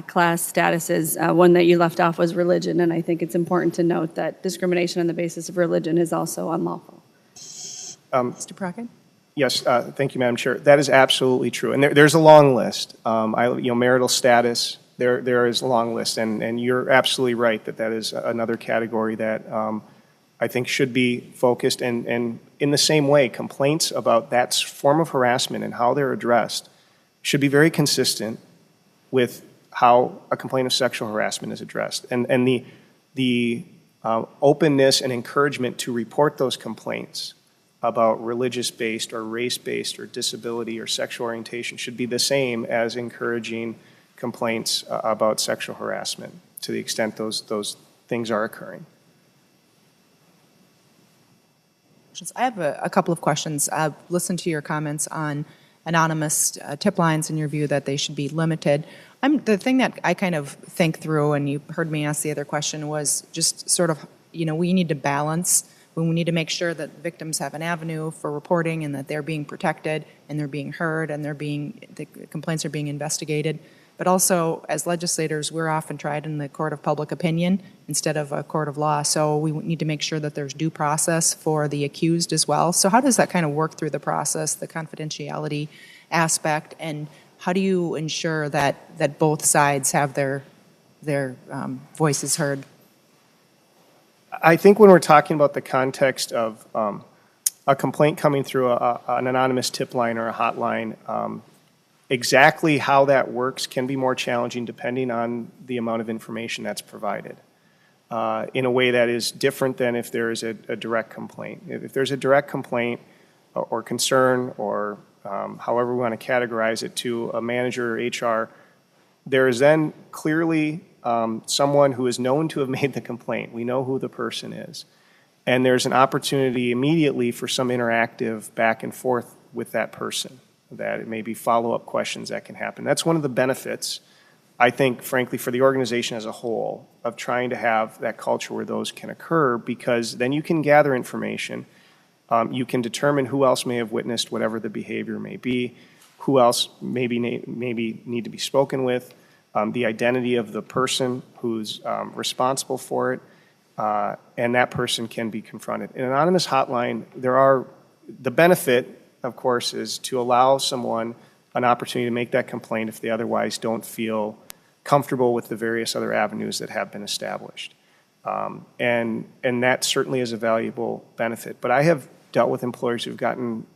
class statuses. One that you left off was religion, and I think it's important to note that discrimination on the basis of religion is also unlawful. Mr. Crockett? Yes, thank you, Madam Chair. That is absolutely true. And there's a long list. Marital status, there is a long list. And you're absolutely right that is another category that I think should be focused. And in the same way, complaints about that form of harassment and how they're addressed should be very consistent with how a complaint of sexual harassment is addressed. And the openness and encouragement to report those complaints about religious-based or race-based or disability or sexual orientation should be the same as encouraging complaints about sexual harassment to the extent those things are occurring. questions. I have a couple of questions. I've listened to your comments on anonymous tip lines and your view that they should be limited. The thing that I kind of think through, and you heard me ask the other question, was just sort of, we need to balance. We need to make sure that victims have an avenue for reporting and that they're being protected and they're being heard and the complaints are being investigated. But also, as legislators, we're often tried in the court of public opinion instead of a court of law. So we need to make sure that there's due process for the accused as well. So how does that kind of work through the process, the confidentiality aspect, and how do you ensure that both sides have their voices heard? I think when we're talking about the context of a complaint coming through an anonymous tip line or a hotline, exactly how that works can be more challenging depending on the amount of information that's provided in a way that is different than if there is a direct complaint. If there's a direct complaint or concern or however we want to categorize it to a manager or HR, there is then clearly someone who is known to have made the complaint. We know who the person is. And there's an opportunity immediately for some interactive back and forth with that person, that it may be follow-up questions that can happen. That's one of the benefits, I think, frankly, for the organization as a whole, of trying to have that culture where those can occur, because then you can gather information. You can determine who else may have witnessed whatever the behavior may be, who else maybe need to be spoken with, the identity of the person who's responsible for it, and that person can be confronted. In an anonymous hotline, the benefit, of course, is to allow someone an opportunity to make that complaint if they otherwise don't feel comfortable with the various other avenues that have been established. And that certainly is a valuable benefit. But I have dealt with employers who've gotten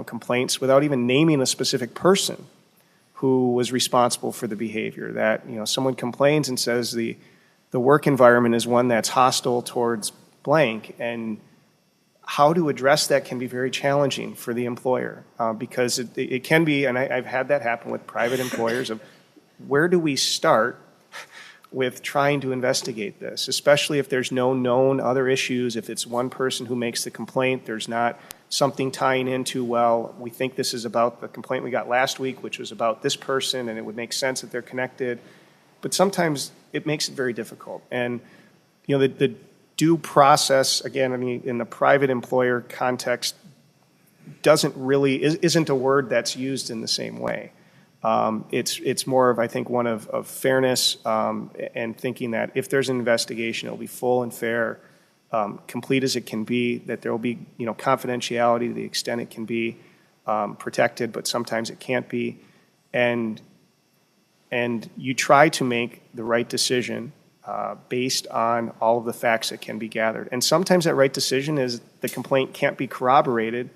complaints without even naming a specific person who was responsible for the behavior. That someone complains and says the work environment is one that's hostile towards blank, and how to address that can be very challenging for the employer because it can be, and I've had that happen with private employers, of where do we start with trying to investigate this, especially if there's no known other issues. If it's one person who makes the complaint, there's not something tying into, well, we think this is about the complaint we got last week, which was about this person, and it would make sense that they're connected. But sometimes it makes it very difficult. And the due process, again, in the private employer context, isn't a word that's used in the same way. It's more of, I think, one of fairness and thinking that if there's an investigation, it'll be full and fair, complete as it can be, that there will be confidentiality to the extent it can be protected, but sometimes it can't be. And you try to make the right decision based on all of the facts that can be gathered. And sometimes that right decision is the complaint can't be corroborated,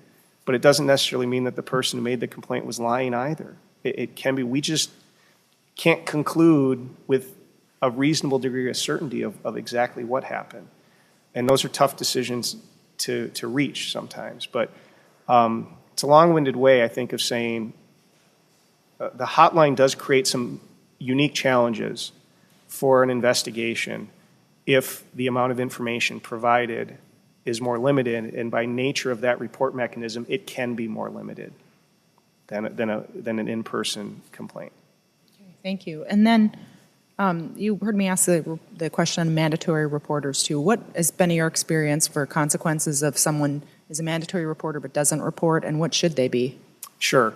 but it doesn't necessarily mean that the person who made the complaint was lying either. It can be, we just can't conclude with a reasonable degree of certainty of exactly what happened. And those are tough decisions to reach sometimes. But it's a long-winded way, I think, of saying the hotline does create some unique challenges for an investigation if the amount of information provided is more limited, and by nature of that report mechanism, it can be more limited than an in-person complaint. Okay, thank you. And then you heard me ask the question on mandatory reporters too. What has been your experience for consequences of someone is a mandatory reporter but doesn't report, and what should they be? Sure.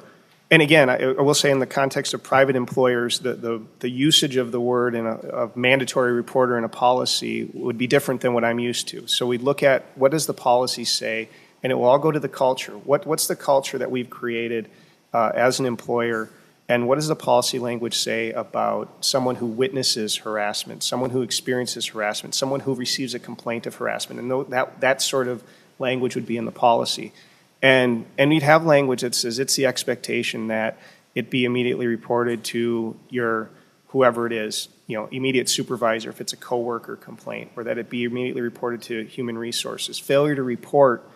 And again, I will say in the context of private employers, the usage of the word of mandatory reporter in a policy would be different than what I'm used to. So we look at what does the policy say, and it will all go to the culture. What's the culture that we've created as an employer, and what does the policy language say about someone who witnesses harassment, someone who experiences harassment, someone who receives a complaint of harassment, and that sort of language would be in the policy. And you'd have language that says it's the expectation that it be immediately reported to your whoever it is, immediate supervisor if it's a coworker complaint, or that it be immediately reported to human resources. Failure to report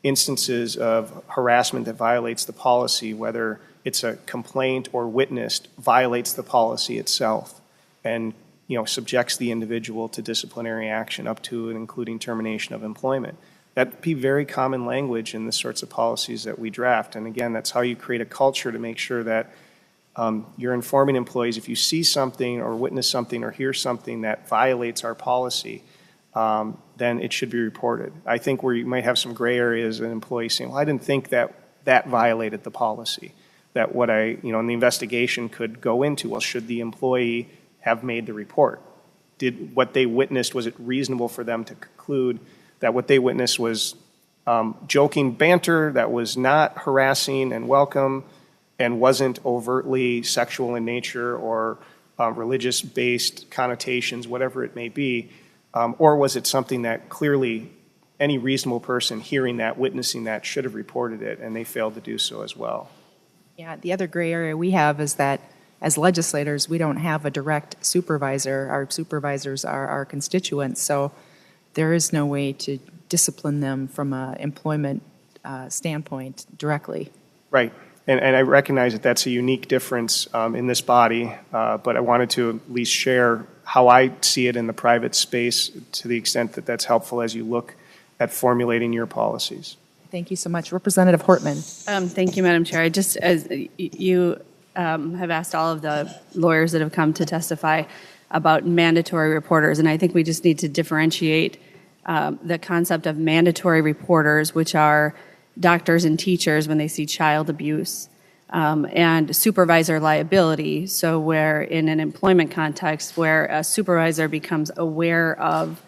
instances of harassment that violates the policy, whether it's a complaint or witnessed, violates the policy itself and subjects the individual to disciplinary action up to and including termination of employment. That'd be very common language in the sorts of policies that we draft. And again, that's how you create a culture to make sure that you're informing employees if you see something or witness something or hear something that violates our policy, then it should be reported. I think where you might have some gray areas, an employee saying, well, I didn't think that that violated the policy. That what in the investigation could go into, well, should the employee have made the report? Did what they witnessed, was it reasonable for them to conclude that what they witnessed was joking banter that was not harassing and welcome and wasn't overtly sexual in nature or religious-based connotations, whatever it may be, or was it something that clearly any reasonable person hearing that, witnessing that, should have reported it, and they failed to do so as well? Yeah, the other gray area we have is that as legislators, we don't have a direct supervisor. Our supervisors are our constituents, so there is no way to discipline them from an employment standpoint directly. Right. And I recognize that that's a unique difference in this body, but I wanted to at least share how I see it in the private space to the extent that that's helpful as you look at formulating your policies. Thank you so much. Representative Hortman. Thank you, Madam Chair. I just, as you have asked all of the lawyers that have come to testify about mandatory reporters, and I think we just need to differentiate the concept of mandatory reporters, which are doctors and teachers when they see child abuse, and supervisor liability. So where in an employment context where a supervisor becomes aware of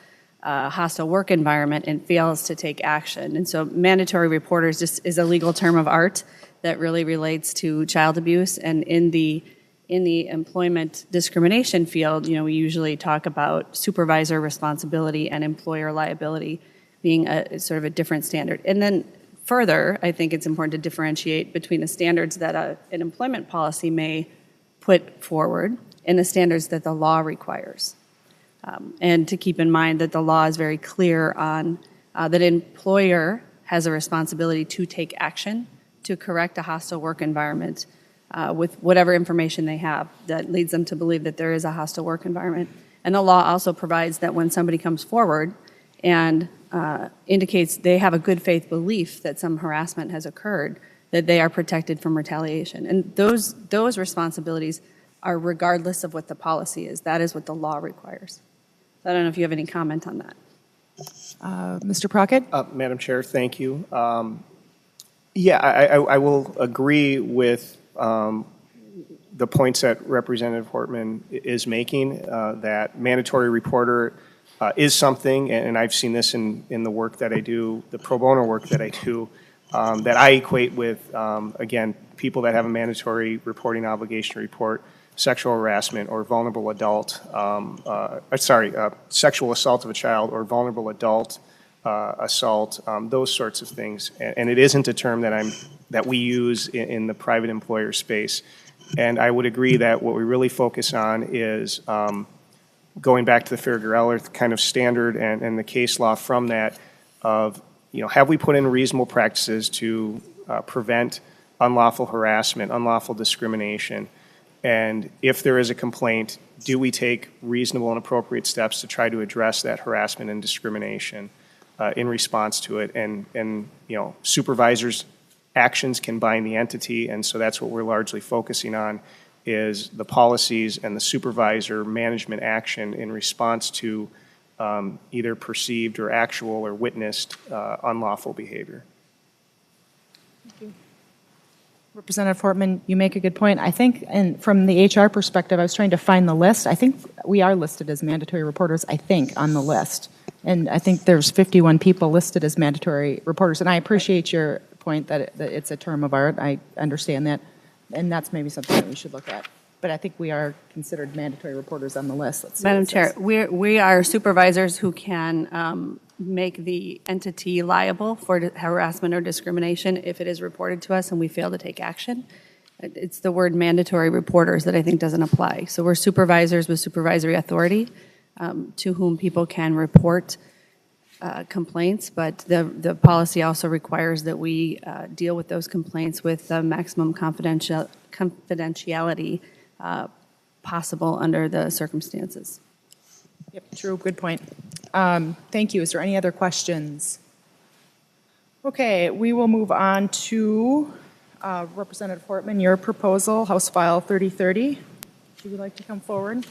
a hostile work environment and fails to take action. And so mandatory reporters just is a legal term of art that really relates to child abuse. And in the employment discrimination field, we usually talk about supervisor responsibility and employer liability being a sort of a different standard. And then further, I think it's important to differentiate between the standards that an employment policy may put forward and the standards that the law requires. And to keep in mind that the law is very clear on that an employer has a responsibility to take action to correct a hostile work environment with whatever information they have that leads them to believe that there is a hostile work environment. And the law also provides that when somebody comes forward and indicates they have a good faith belief that some harassment has occurred, that they are protected from retaliation. And those responsibilities are regardless of what the policy is. That is what the law requires. So I don't know if you have any comment on that. Mr. Prockett? Madam Chair, thank you. Yeah, I will agree with the points that Representative Hortman is making, that mandatory reporter is something, and I've seen this in the work that I do, the pro bono work that I do, that I equate with, again, people that have a mandatory reporting obligation to report sexual harassment or vulnerable adult, sexual assault of a child or vulnerable adult assault, those sorts of things. And it isn't a term that we use in the private employer space. And I would agree that what we really focus on is going back to the Farragher-Eller kind of standard and the case law from that of, have we put in reasonable practices to prevent unlawful harassment, unlawful discrimination? And if there is a complaint, do we take reasonable and appropriate steps to try to address that harassment and discrimination in response to it? And supervisors' actions can bind the entity, and so that's what we're largely focusing on, is the policies and the supervisor management action in response to either perceived or actual or witnessed unlawful behavior. Thank you. Representative Hortman, you make a good point. I think, and from the HR perspective, I was trying to find the list. I think we are listed as mandatory reporters, on the list. And I think there's 51 people listed as mandatory reporters. And I appreciate your point that it's a term of art. I understand that. And that's maybe something that we should look at. But I think we are considered mandatory reporters on the list. Let's see Madam Chair, we are supervisors who can make the entity liable for harassment or discrimination if it is reported to us and we fail to take action. It's the word mandatory reporters that I think doesn't apply. So we're supervisors with supervisory authority to whom people can report complaints, but the policy also requires that we deal with those complaints with the maximum confidentiality possible under the circumstances. Yep, true, good point. Thank you. Is there any other questions? Okay, we will move on to Representative Hortman, your proposal, House File 3030. If you would like to come forward.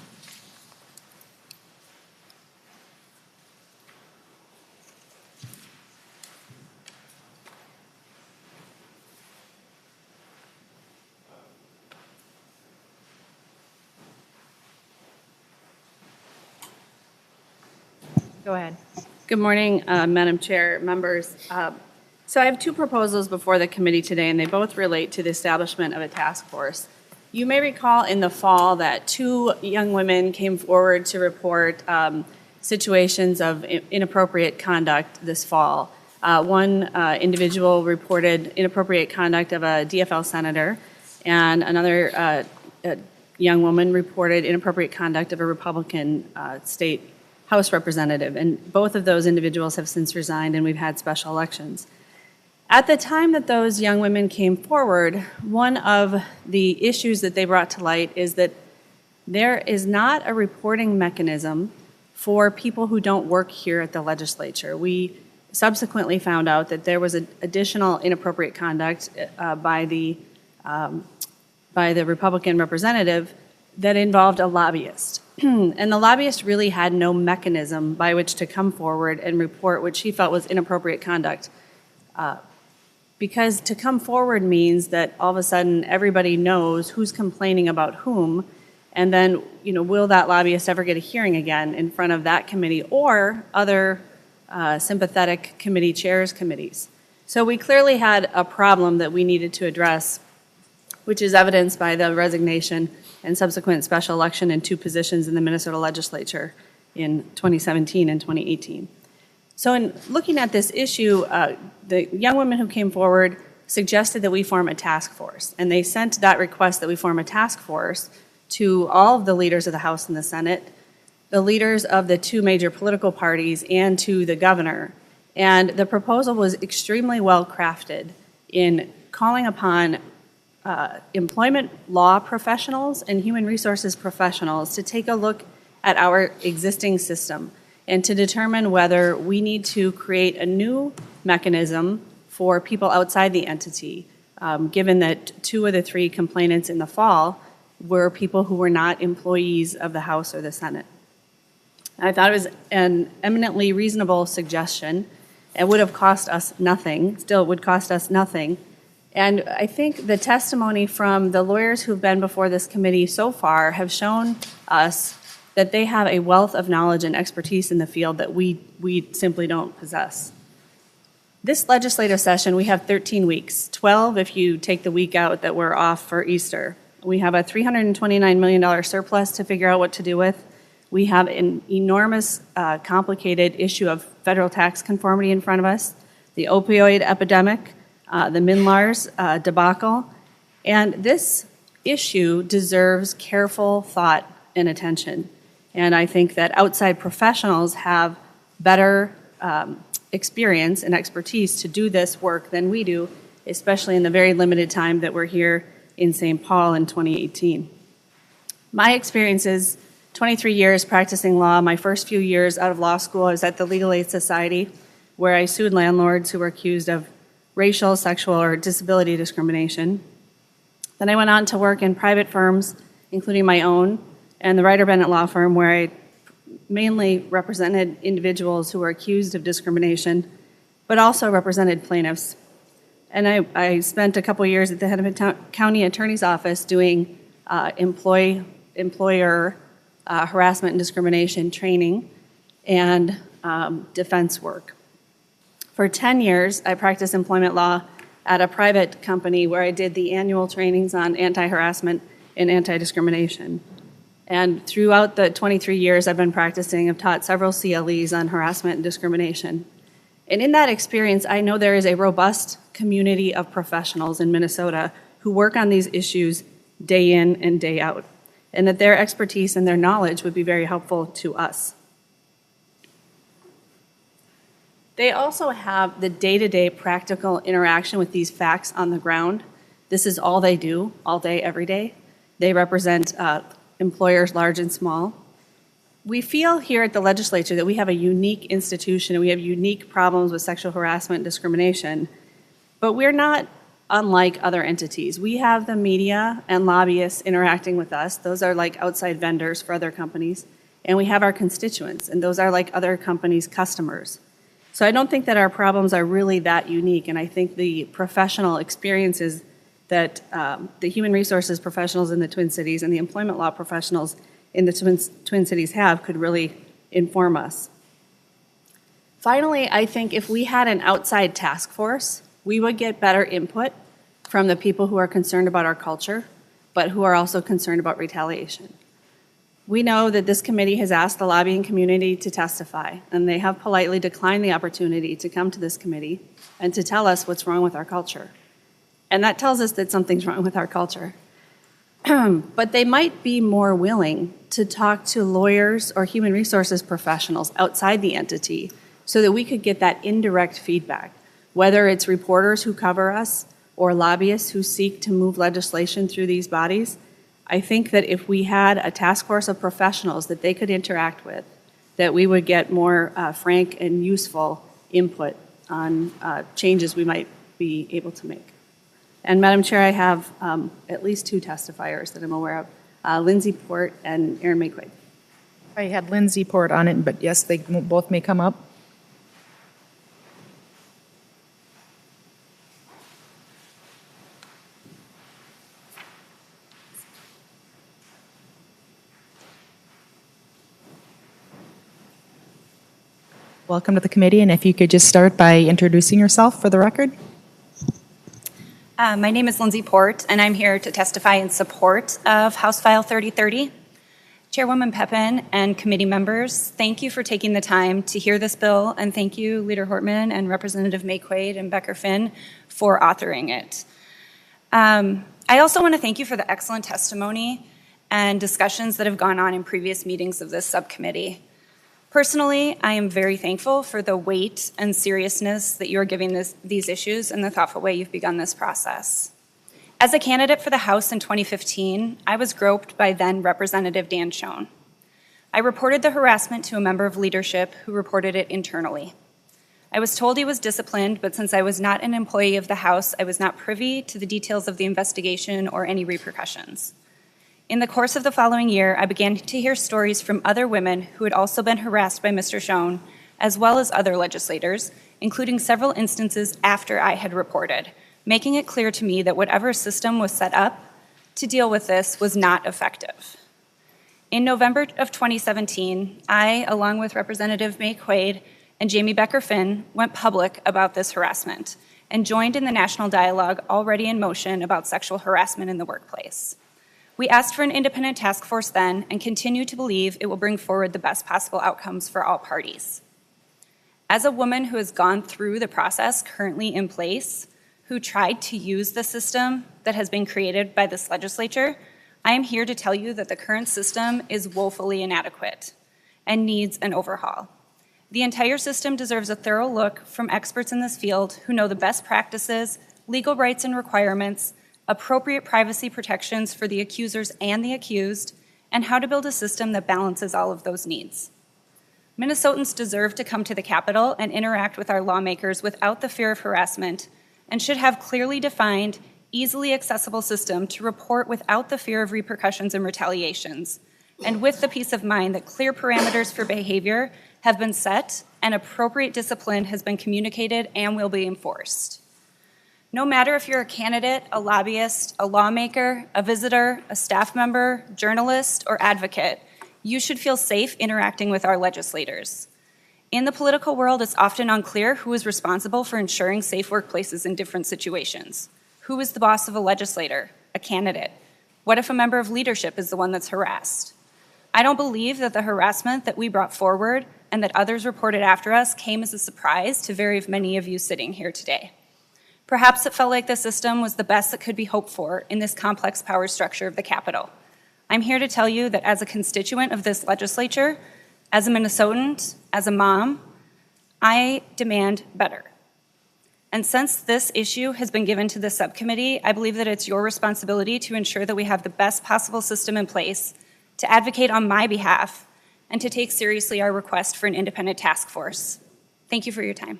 Go ahead. Good morning, Madam Chair, members. So I have two proposals before the committee today, and they both relate to the establishment of a task force. You may recall in the fall that two young women came forward to report situations of inappropriate conduct this fall. One individual reported inappropriate conduct of a DFL senator, and another young woman reported inappropriate conduct of a Republican state House representative, and both of those individuals have since resigned, and we've had special elections. At the time that those young women came forward, one of the issues that they brought to light is that there is not a reporting mechanism for people who don't work here at the legislature. We subsequently found out that there was additional inappropriate conduct by the Republican representative that involved a lobbyist. And the lobbyist really had no mechanism by which to come forward and report what she felt was inappropriate conduct. Because to come forward means that all of a sudden everybody knows who's complaining about whom, and then, will that lobbyist ever get a hearing again in front of that committee or other sympathetic committee chairs committees? So we clearly had a problem that we needed to address, which is evidenced by the resignation and subsequent special election in two positions in the Minnesota legislature in 2017 and 2018. So in looking at this issue, the young women who came forward suggested that we form a task force, and they sent that request that we form a task force to all of the leaders of the House and the Senate, the leaders of the two major political parties, and to the governor. And the proposal was extremely well crafted in calling upon employment law professionals and human resources professionals to take a look at our existing system and to determine whether we need to create a new mechanism for people outside the entity, given that two of the three complainants in the fall were people who were not employees of the House or the Senate. I thought it was an eminently reasonable suggestion. It would have cost us nothing, still would cost us nothing. And I think the testimony from the lawyers who've been before this committee so far have shown us that they have a wealth of knowledge and expertise in the field that we simply don't possess. This legislative session, we have 13 weeks, 12 if you take the week out that we're off for Easter. We have a $329 million surplus to figure out what to do with. We have an enormous, complicated issue of federal tax conformity in front of us, the opioid epidemic, the MNLARS debacle, and this issue deserves careful thought and attention. And I think that outside professionals have better experience and expertise to do this work than we do, especially in the very limited time that we're here in St. Paul in 2018. My experience is 23 years practicing law. My first few years out of law school, I was at the Legal Aid Society, where I sued landlords who were accused of racial, sexual, or disability discrimination. Then I went on to work in private firms, including my own, and the Ryder Bennett Law Firm, where I mainly represented individuals who were accused of discrimination, but also represented plaintiffs. And I spent a couple years at the head of a county attorney's office doing employer harassment and discrimination training and defense work. For 10 years, I practiced employment law at a private company where I did the annual trainings on anti-harassment and anti-discrimination. And throughout the 23 years I've been practicing, I've taught several CLEs on harassment and discrimination. And in that experience, I know there is a robust community of professionals in Minnesota who work on these issues day in and day out, and that their expertise and their knowledge would be very helpful to us. They also have the day-to-day practical interaction with these facts on the ground. This is all they do, all day, every day. They represent employers large and small. we feel here at the legislature that we have a unique institution and we have unique problems with sexual harassment and discrimination, but we're not unlike other entities. We have the media and lobbyists interacting with us. Those are like outside vendors for other companies. And we have our constituents, and those are like other companies' customers. So I don't think that our problems are really that unique, and I think the professional experiences that the human resources professionals in the Twin Cities and the employment law professionals in the Twin Cities have could really inform us. Finally, I think if we had an outside task force, we would get better input from the people who are concerned about our culture, but who are also concerned about retaliation. We know that this committee has asked the lobbying community to testify, and they have politely declined the opportunity to come to this committee and to tell us what's wrong with our culture. And that tells us that something's wrong with our culture. But they might be more willing to talk to lawyers or human resources professionals outside the entity so that we could get that indirect feedback, whether it's reporters who cover us or lobbyists who seek to move legislation through these bodies. I think that if we had a task force of professionals that they could interact with, that we would get more frank and useful input on changes we might be able to make. And Madam Chair, I have at least 2 testifiers that I'm aware of, Lindsay Port and Aaron McQuaid. I had Lindsay Port on it, but yes, they both may come up. Welcome to the committee, and if you could just start by introducing yourself for the record. My name is Lindsay Port, and I'm here to testify in support of House File 3030. Chairwoman Pepin and committee members, thank you for taking the time to hear this bill, and thank you, Leader Hortman and Representative McQuaid and Becker-Finn for authoring it. I also want to thank you for the excellent testimony and discussions that have gone on in previous meetings of this subcommittee. Personally, I am very thankful for the weight and seriousness that you are giving these issues and the thoughtful way you've begun this process. As a candidate for the House in 2015, I was groped by then Representative Dan Schoen. I reported the harassment to a member of leadership who reported it internally. I was told he was disciplined, but since I was not an employee of the House, I was not privy to the details of the investigation or any repercussions. In the course of the following year, I began to hear stories from other women who had also been harassed by Mr. Schoen, as well as other legislators, including several instances after I had reported, making it clear to me that whatever system was set up to deal with this was not effective. In November of 2017, I, along with Representative McQuaid and Jamie Becker-Finn, went public about this harassment and joined in the national dialogue already in motion about sexual harassment in the workplace. We asked for an independent task force then and continue to believe it will bring forward the best possible outcomes for all parties. As a woman who has gone through the process currently in place, who tried to use the system that has been created by this legislature, I am here to tell you that the current system is woefully inadequate and needs an overhaul. The entire system deserves a thorough look from experts in this field who know the best practices, legal rights and requirements, appropriate privacy protections for the accusers and the accused, and how to build a system that balances all of those needs. Minnesotans deserve to come to the Capitol and interact with our lawmakers without the fear of harassment, and should have clearly defined, easily accessible system to report without the fear of repercussions and retaliations, and with the peace of mind that clear parameters for behavior have been set and appropriate discipline has been communicated and will be enforced. No matter if you're a candidate, a lobbyist, a lawmaker, a visitor, a staff member, journalist, or advocate, you should feel safe interacting with our legislators. In the political world, it's often unclear who is responsible for ensuring safe workplaces in different situations. Who is the boss of a legislator, a candidate? What if a member of leadership is the one that's harassed? I don't believe that the harassment that we brought forward and that others reported after us came as a surprise to very many of you sitting here today. Perhaps it felt like the system was the best that could be hoped for in this complex power structure of the Capitol. I'm here to tell you that as a constituent of this legislature, as a Minnesotan, as a mom, I demand better. And since this issue has been given to the subcommittee, I believe that it's your responsibility to ensure that we have the best possible system in place to advocate on my behalf and to take seriously our request for an independent task force. Thank you for your time.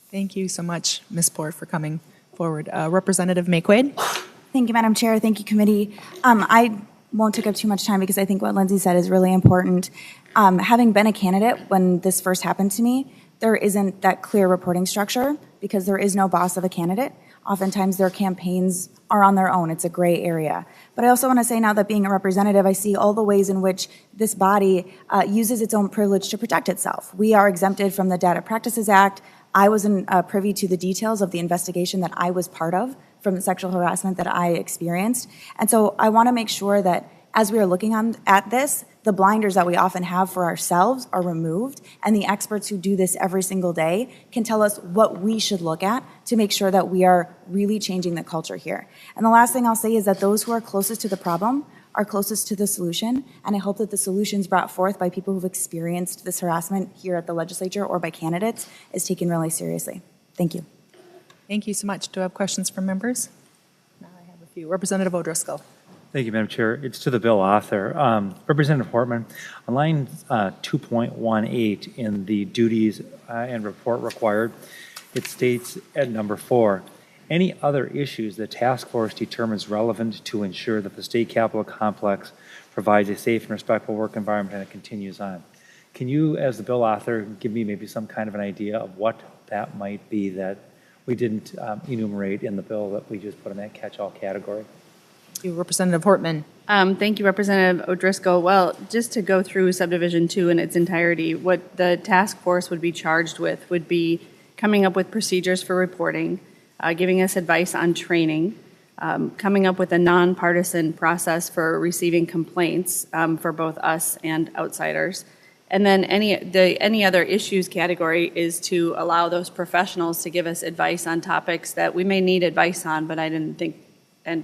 Thank you so much, Ms. Poor, for coming forward. Representative Makewaid? Thank you, Madam Chair. Thank you, committee. I won't take up too much time because I think what Lindsay said is really important. Having been a candidate when this first happened to me, there isn't that clear reporting structure because there is no boss of a candidate. Oftentimes their campaigns are on their own. It's a gray area. But I also want to say now that being a representative, I see all the ways in which this body uses its own privilege to protect itself. We are exempted from the Data Practices Act. I wasn't privy to the details of the investigation that I was part of from the sexual harassment that I experienced. And so I want to make sure that as we are looking at this, the blinders that we often have for ourselves are removed, and the experts who do this every single day can tell us what we should look at to make sure that we are really changing the culture here. And the last thing I'll say is that those who are closest to the problem are closest to the solution, and I hope that the solutions brought forth by people who've experienced this harassment here at the legislature or by candidates is taken really seriously. Thank you. Thank you so much. Do I have questions from members? Now I have a few. Representative O'Driscoll. Thank you, Madam Chair. It's to the bill author. Representative Hortman, on line 2.18 in the duties and report required, it states at number 4, any other issues the task force determines relevant to ensure that the state capitol complex provides a safe and respectful work environment, and it continues on. Can you, as the bill author, give me maybe some kind of an idea of what that might be that we didn't enumerate in the bill that we just put in that catch-all category? Thank you, Representative Hortman. Thank you, Representative O'Driscoll. Well, just to go through subdivision 2 in its entirety, what the task force would be charged with would be coming up with procedures for reporting, giving us advice on training, coming up with a nonpartisan process for receiving complaints for both us and outsiders. And then any other issues category is to allow those professionals to give us advice on topics that we may need advice on, but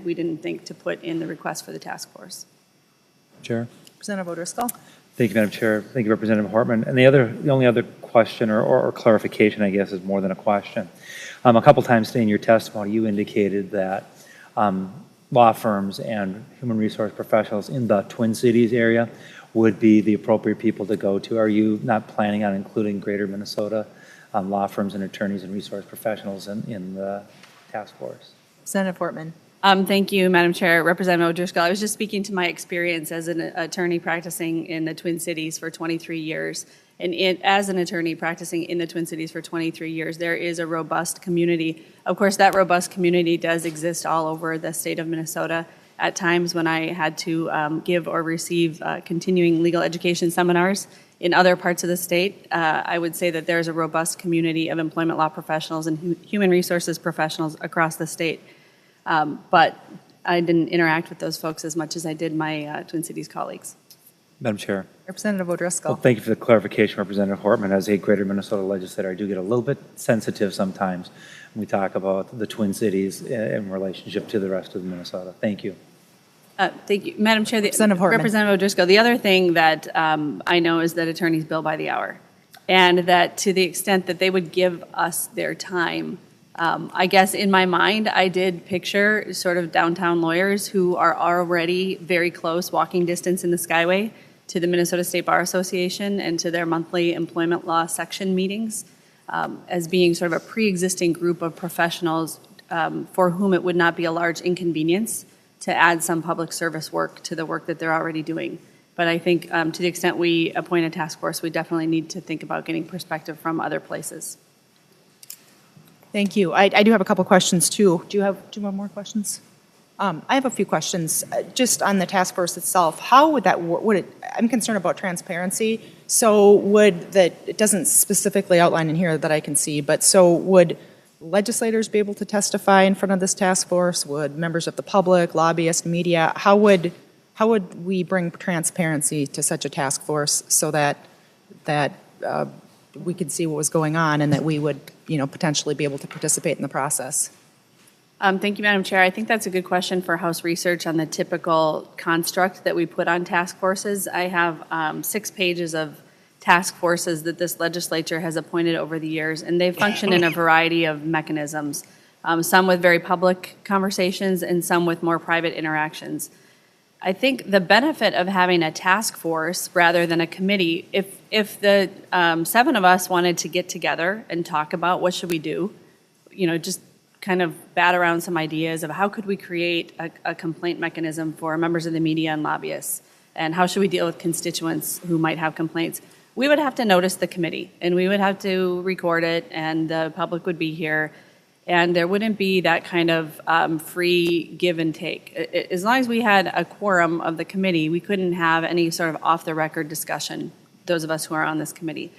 we didn't think to put in the request for the task force. Chair. Representative O'Driscoll. Thank you, Madam Chair. Thank you, Representative Hortman. And the only other question or clarification, I guess, is more than a question. A couple times today in your testimony, you indicated that law firms and human resource professionals in the Twin Cities area would be the appropriate people to go to. Are you not planning on including Greater Minnesota law firms and attorneys and resource professionals in the task force? Representative Hortman. Thank you, Madam Chair. Representative O'Driscoll, I was just speaking to my experience as an attorney practicing in the Twin Cities for 23 years. And as an attorney practicing in the Twin Cities for 23 years, there is a robust community. Of course, that robust community does exist all over the state of Minnesota. At times when I had to give or receive continuing legal education seminars in other parts of the state, I would say that there's a robust community of employment law professionals and human resources professionals across the state. But I didn't interact with those folks as much as I did my Twin Cities colleagues. Madam Chair. Representative O'Driscoll. Well, thank you for the clarification, Representative Hortman. As a Greater Minnesota legislator, I do get a little bit sensitive sometimes when we talk about the Twin Cities in relationship to the rest of Minnesota. Thank you. Thank you. Madam Chair, Representative Hortman. Representative O'Driscoll, the other thing that I know is that attorneys bill by the hour, and that to the extent that they would give us their time, I guess in my mind, I did picture sort of downtown lawyers who are already very close, walking distance in the Skyway, to the Minnesota State Bar Association and to their monthly employment law section meetings as being sort of a pre-existing group of professionals for whom it would not be a large inconvenience to add some public service work to the work that they're already doing. But I think to the extent we appoint a task force, we definitely need to think about getting perspective from other places. Thank you. I do have a couple questions too. Do you have two more questions? I have a few questions just on the task force itself. How would that work? I'm concerned about transparency. So it doesn't specifically outline in here that I can see, but so would legislators be able to testify in front of this task force? Would members of the public, lobbyists, media, how would we bring transparency to such a task force so that we could see what was going on and that we would, potentially be able to participate in the process? Thank you, Madam Chair. I think that's a good question for House research on the typical construct that we put on task forces. I have 6 pages of task forces that this legislature has appointed over the years, and they function in a variety of mechanisms, some with very public conversations and some with more private interactions. I think the benefit of having a task force rather than a committee, if the 7 of us wanted to get together and talk about what should we do, just kind of bat around some ideas of how could we create a complaint mechanism for members of the media and lobbyists, and how should we deal with constituents who might have complaints. We would have to notice the committee, and we would have to record it, and the public would be here, and there wouldn't be that kind of free give and take. As long as we had a quorum of the committee, we couldn't have any sort of off-the-record discussion, those of us who are on this committee.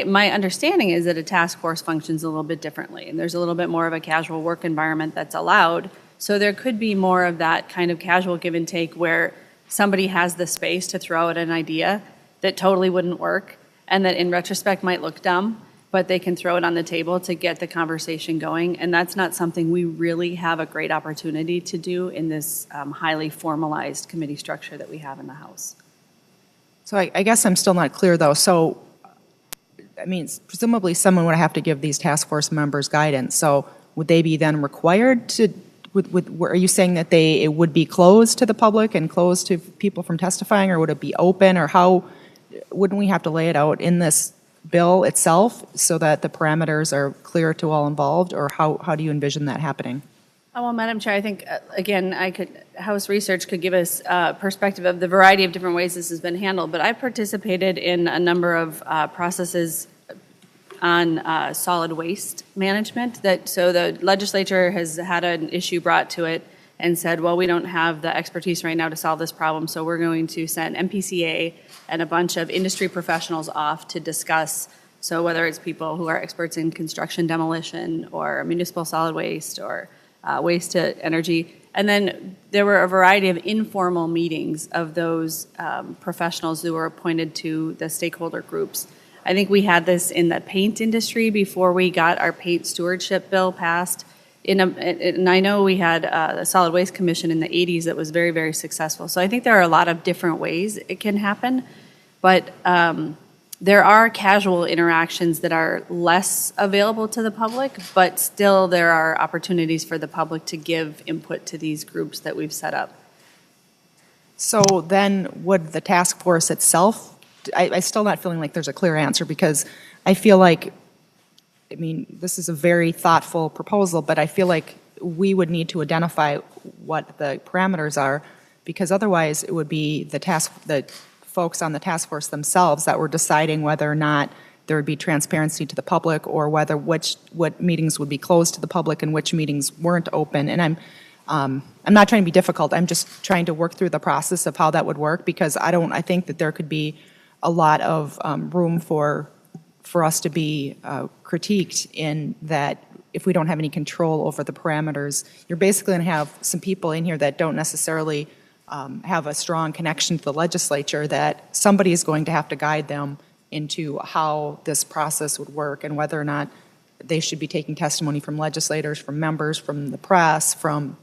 My understanding is that a task force functions a little bit differently, and there's a little bit more of a casual work environment that's allowed, so there could be more of that kind of casual give and take where somebody has the space to throw out an idea that totally wouldn't work, and that in retrospect might look dumb, but they can throw it on the table to get the conversation going, and that's not something we really have a great opportunity to do in this highly formalized committee structure that we have in the House. So I guess I'm still not clear, though. So, I mean, presumably someone would have to give these task force members guidance. So would they be then required to, are you saying that it would be closed to the public and closed to people from testifying, or would it be open, or how, wouldn't we have to lay it out in this bill itself so that the parameters are clear to all involved, or how do you envision that happening? Oh, well, Madam Chair, I think, again, House Research could give us perspective of the variety of different ways this has been handled, but I've participated in a number of processes on solid waste management. So the legislature has had an issue brought to it and said, well, we don't have the expertise right now to solve this problem, so we're going to send MPCA and a bunch of industry professionals off to discuss, so whether it's people who are experts in construction demolition or municipal solid waste or waste to energy. And then there were a variety of informal meetings of those professionals who were appointed to the stakeholder groups. I think we had this in the paint industry before we got our paint stewardship bill passed. And I know we had a solid waste commission in the 80s that was very, very successful. So I think there are a lot of different ways it can happen. But there are casual interactions that are less available to the public, but still there are opportunities for the public to give input to these groups that we've set up. So then would the task force itself, I'm still not feeling like there's a clear answer, because I feel like, I mean, this is a very thoughtful proposal, but I feel like we would need to identify what the parameters are, because otherwise it would be the folks on the task force themselves that were deciding whether or not there would be transparency to the public, or whether what meetings would be closed to the public and which meetings weren't open. And I'm not trying to be difficult. I'm just trying to work through the process of how that would work, because I think that there could be a lot of room for us to be critiqued in that if we don't have any control over the parameters. You're basically going to have some people in here that don't necessarily have a strong connection to the legislature, that somebody is going to have to guide them into how this process would work, and whether or not they should be taking testimony from legislators, from members, from the press, from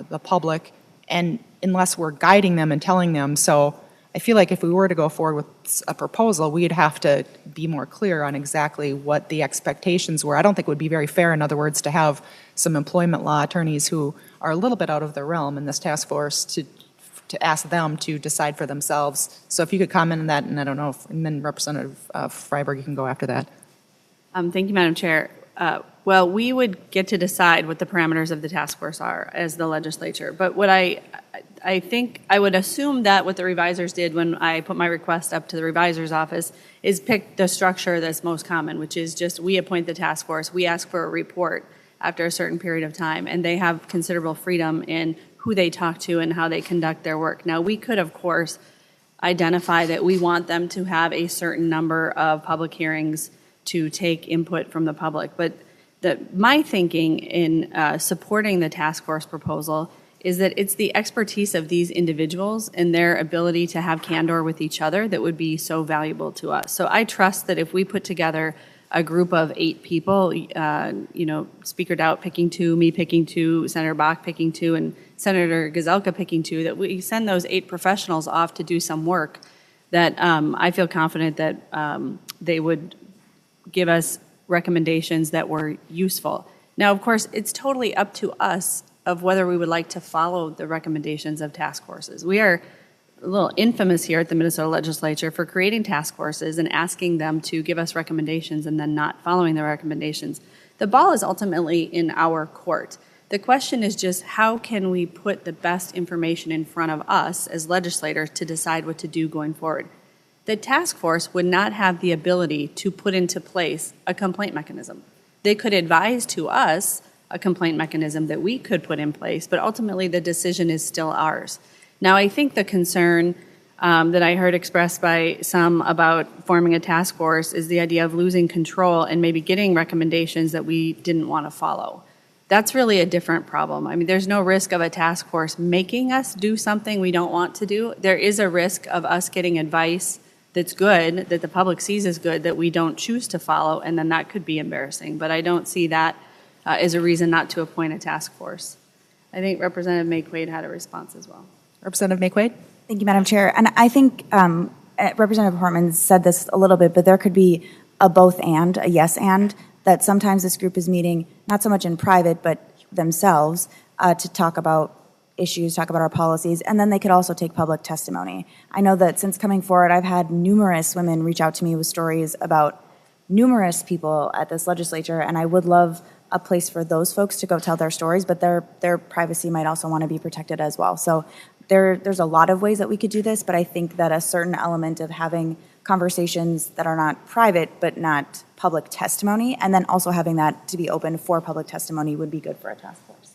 the public, and unless we're guiding them and telling them. So I feel like if we were to go forward with a proposal, we'd have to be more clear on exactly what the expectations were. I don't think it would be very fair, in other words, to have some employment law attorneys who are a little bit out of their realm in this task force to ask them to decide for themselves. So if you could comment on that, and I don't know, and then Representative Freiberg, you can go after that. Thank you, Madam Chair. Well, we would get to decide what the parameters of the task force are as the legislature. But what I think I would assume that what the revisers did when I put my request up to the revisor's office is pick the structure that's most common, which is just we appoint the task force, we ask for a report after a certain period of time, and they have considerable freedom in who they talk to and how they conduct their work. Now, we could, of course, identify that we want them to have a certain number of public hearings to take input from the public. But my thinking in supporting the task force proposal is that it's the expertise of these individuals and their ability to have candor with each other that would be so valuable to us. So I trust that if we put together a group of 8 people, Speaker Doubt picking 2, me picking 2, Senator Bach picking 2, and Senator Gazelka picking 2, that we send those 8 professionals off to do some work, that I feel confident that they would give us recommendations that were useful. Now, of course, it's totally up to us of whether we would like to follow the recommendations of task forces. We are a little infamous here at the Minnesota Legislature for creating task forces and asking them to give us recommendations and then not following the recommendations. The ball is ultimately in our court. The question is just how can we put the best information in front of us as legislators to decide what to do going forward. The task force would not have the ability to put into place a complaint mechanism. They could advise to us a complaint mechanism that we could put in place, but ultimately the decision is still ours. Now, I think the concern that I heard expressed by some about forming a task force is the idea of losing control and maybe getting recommendations that we didn't want to follow. That's really a different problem. I mean, there's no risk of a task force making us do something we don't want to do. There is a risk of us getting advice that's good, that the public sees as good, that we don't choose to follow, and then that could be embarrassing. But I don't see that as a reason not to appoint a task force. I think Representative May-Quade had a response as well. Representative May-Quade? Thank you, Madam Chair. And I think Representative Hortman said this a little bit, but there could be a both and, a yes and, that sometimes this group is meeting, not so much in private, but themselves, to talk about issues, talk about our policies, and then they could also take public testimony. I know that since coming forward, I've had numerous women reach out to me with stories about numerous people at this legislature, and I would love a place for those folks to go tell their stories, but their privacy might also want to be protected as well. So there's a lot of ways that we could do this, but I think that a certain element of having conversations that are not private but not public testimony, and then also having that to be open for public testimony would be good for a task force.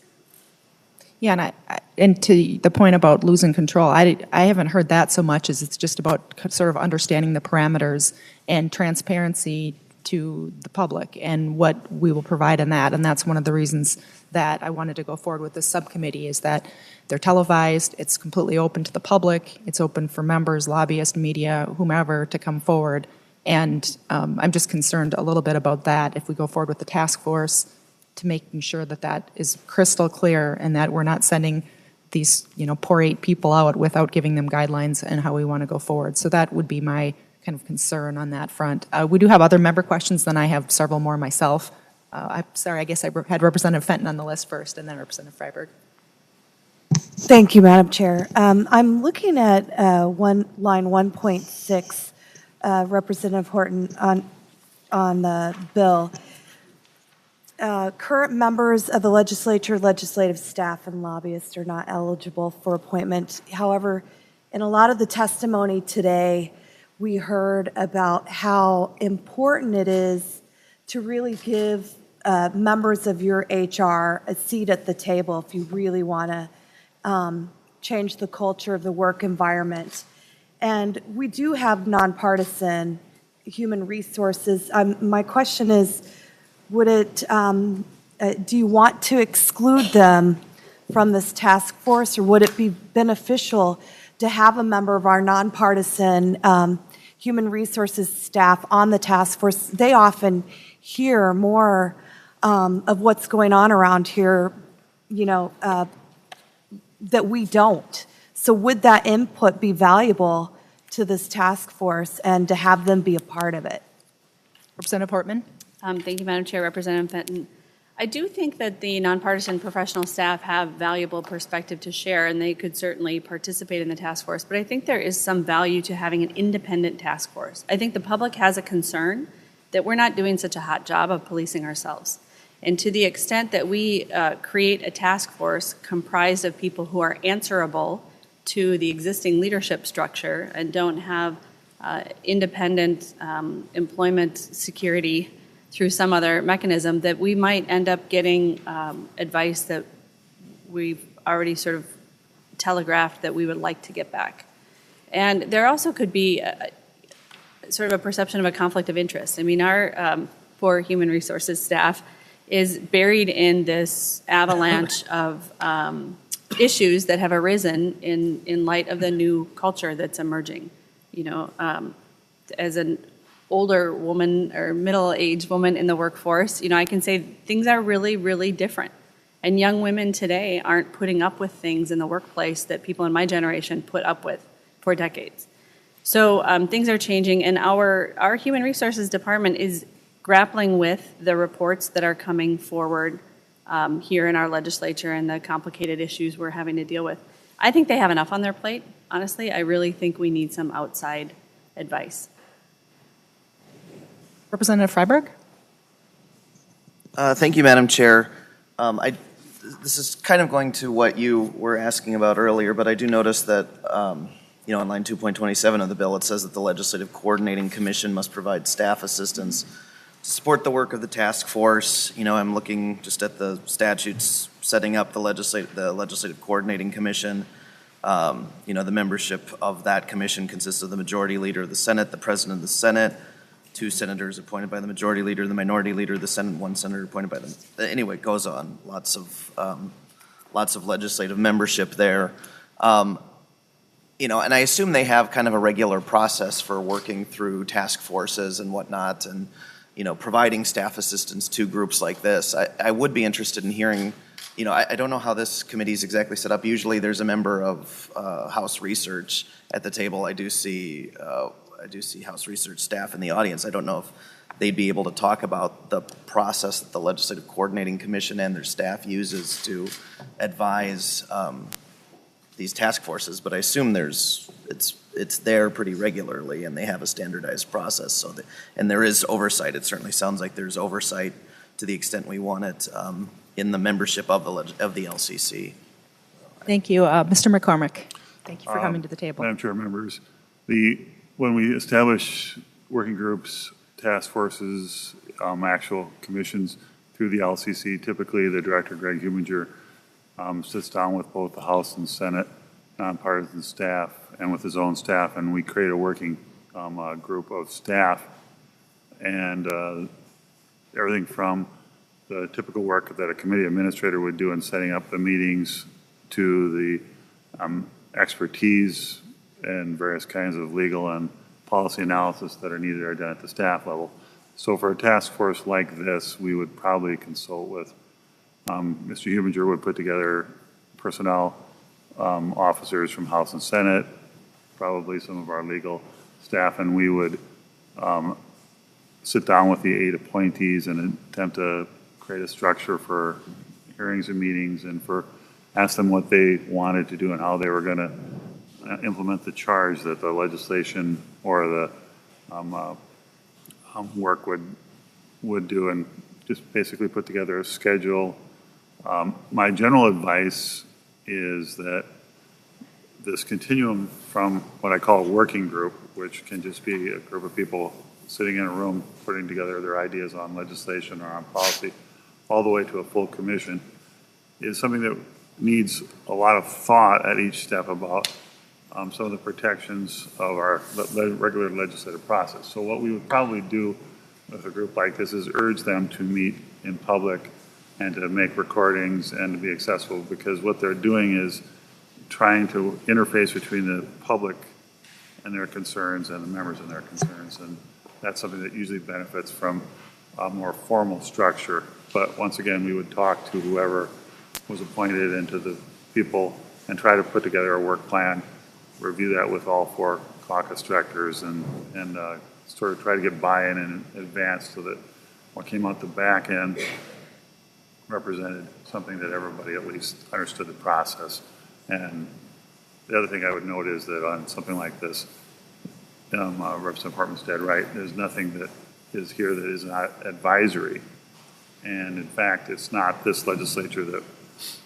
Yeah, and to the point about losing control, I haven't heard that so much as it's just about sort of understanding the parameters and transparency to the public and what we will provide in that. And that's one of the reasons that I wanted to go forward with this subcommittee, is that they're televised, it's completely open to the public, it's open for members, lobbyists, media, whomever to come forward. And I'm just concerned a little bit about that if we go forward with the task force, to making sure that that is crystal clear and that we're not sending these, poor 8 people out without giving them guidelines and how we want to go forward. So that would be my kind of concern on that front. We do have other member questions, then I have several more myself. I'm sorry, I guess I had Representative Fenton on the list first and then Representative Freiberg. Thank you, Madam Chair. I'm looking at line 1.6, Representative Horton, on the bill. Current members of the legislature, legislative staff, and lobbyists are not eligible for appointment. However, in a lot of the testimony today, we heard about how important it is to really give members of your HR a seat at the table if you really want to change the culture of the work environment. And we do have nonpartisan human resources. My question is, do you want to exclude them from this task force, or would it be beneficial to have a member of our nonpartisan human resources staff on the task force? They often hear more of what's going on around here, that we don't. So would that input be valuable to this task force and to have them be a part of it? Representative Hortman? Thank you, Madam Chair. Representative Fenton. I do think that the nonpartisan professional staff have valuable perspective to share, and they could certainly participate in the task force, but I think there is some value to having an independent task force. I think the public has a concern that we're not doing such a hot job of policing ourselves. And to the extent that we create a task force comprised of people who are answerable to the existing leadership structure and don't have independent employment security through some other mechanism, that we might end up getting advice that we've already sort of telegraphed that we would like to get back. And there also could be sort of a perception of a conflict of interest. I mean, our poor human resources staff is buried in this avalanche of issues that have arisen in light of the new culture that's emerging. As an older woman or middle-aged woman in the workforce, I can say things are really, really different. And young women today aren't putting up with things in the workplace that people in my generation put up with for decades. So things are changing, and our Human Resources Department is grappling with the reports that are coming forward here in our legislature and the complicated issues we're having to deal with. I think they have enough on their plate, honestly. I really think we need some outside advice. Representative Freiberg? Thank you, Madam Chair. This is kind of going to what you were asking about earlier, but I do notice that, on line 2.27 of the bill, it says that the Legislative Coordinating Commission must provide staff assistance to support the work of the task force. I'm looking just at the statutes setting up the Legislative Coordinating Commission. The membership of that commission consists of the Majority Leader of the Senate, the President of the Senate, 2 senators appointed by the Majority Leader, the Minority Leader of the Senate, 1 senator appointed by them. Anyway, it goes on. Lots of legislative membership there. And I assume they have kind of a regular process for working through task forces and whatnot, and providing staff assistance to groups like this. I would be interested in hearing. I don't know how this committee is exactly set up. Usually, there's a member of House Research at the table. I do see House Research staff in the audience. I don't know if they'd be able to talk about the process that the Legislative Coordinating Commission and their staff uses to advise these task forces, but I assume it's there pretty regularly and they have a standardized process. And there is oversight. It certainly sounds like there's oversight to the extent we want it in the membership of the LCC. Thank you. Mr. McCormick, thank you for coming to the table. Madam Chair, members, when we establish working groups, task forces, actual commissions through the LCC, typically the Director, Greg Hubinger, sits down with both the House and Senate nonpartisan staff and with his own staff, and we create a working group of staff. And everything from the typical work that a committee administrator would do in setting up the meetings to the expertise and various kinds of legal and policy analysis that are needed are done at the staff level. So for a task force like this, we would probably consult with Mr. Hubinger would put together personnel officers from House and Senate, probably some of our legal staff, and we would sit down with the 8 appointees and attempt to create a structure for hearings and meetings and ask them what they wanted to do and how they were going to implement the charge that the legislation or the work would do, and just basically put together a schedule. My general advice is that this continuum from what I call a working group, which can just be a group of people sitting in a room putting together their ideas on legislation or on policy, all the way to a full commission, is something that needs a lot of thought at each step about some of the protections of our regular legislative process. So what we would probably do with a group like this is urge them to meet in public and to make recordings and to be accessible, because what they're doing is trying to interface between the public and their concerns and the members and their concerns. And that's something that usually benefits from a more formal structure. But once again, we would talk to whoever was appointed and to the people and try to put together a work plan, review that with all 4 caucus directors, and sort of try to get buy-in in advance so that what came out the back end represented something that everybody at least understood the process. And the other thing I would note is that on something like this, Representative Hortman's dead right, there's nothing that is here that is not advisory. And in fact, it's not this legislature that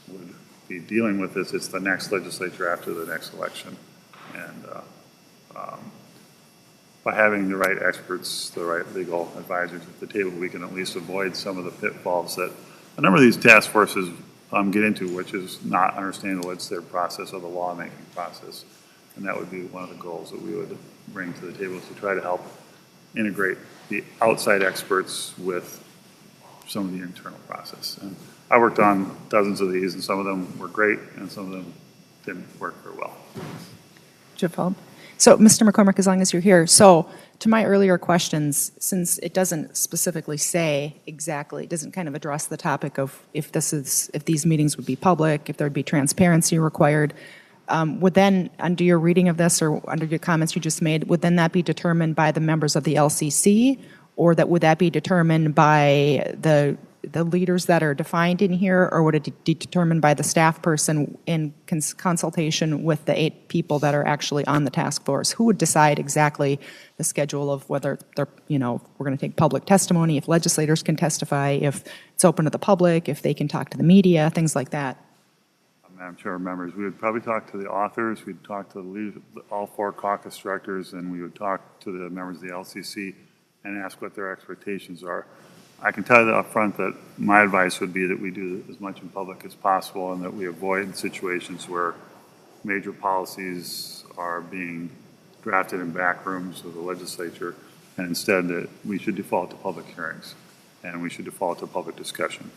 would be dealing with this, it's the next legislature after the next election. And by having the right experts, the right legal advisors at the table, we can at least avoid some of the pitfalls that a number of these task forces get into, which is not understanding the legislative process or the lawmaking process. And that would be one of the goals that we would bring to the table, is to try to help integrate the outside experts with some of the internal process. And I worked on dozens of these, and some of them were great, and some of them didn't work very well. So, Mr. McCormick, as long as you're here, so to my earlier questions, since it doesn't specifically say exactly, it doesn't kind of address the topic of if these meetings would be public, if there'd be transparency required, would then, under your reading of this or under your comments you just made, would then that be determined by the members of the LCC, or would that be determined by the the leaders that are defined in here, or would it be determined by the staff person in consultation with the 8 people that are actually on the task force? Who would decide exactly the schedule of whether they're, we're going to take public testimony, if legislators can testify, if it's open to the public, if they can talk to the media, things like that? Madam Chair, members, we would probably talk to the authors, we'd talk to the leaders, all 4 caucus directors, and we would talk to the members of the LCC and ask what their expectations are. I can tell you up front that my advice would be that we do as much in public as possible and that we avoid situations where major policies are being drafted in back rooms of the legislature, and instead that we should default to public hearings and we should default to public discussion.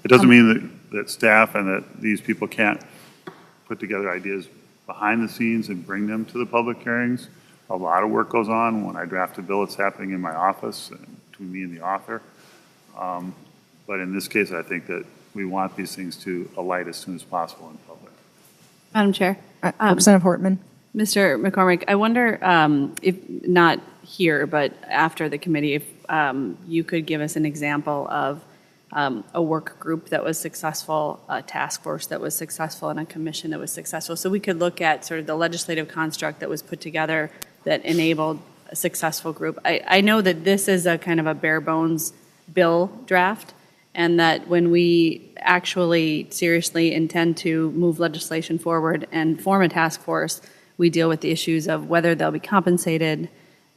It doesn't mean that staff and that these people can't put together ideas behind the scenes and bring them to the public hearings. A lot of work goes on. When I draft a bill, it's happening in my office between me and the author. But in this case, I think that we want these things to alight as soon as possible in public. Madam Chair. Representative Hortman. Mr. McCormick, I wonder if, not here, but after the committee, if you could give us an example of a work group that was successful, a task force that was successful, and a commission that was successful. So we could look at sort of the legislative construct that was put together that enabled a successful group. I know that this is a kind of a bare bones bill draft, and that when we actually seriously intend to move legislation forward and form a task force, we deal with the issues of whether they'll be compensated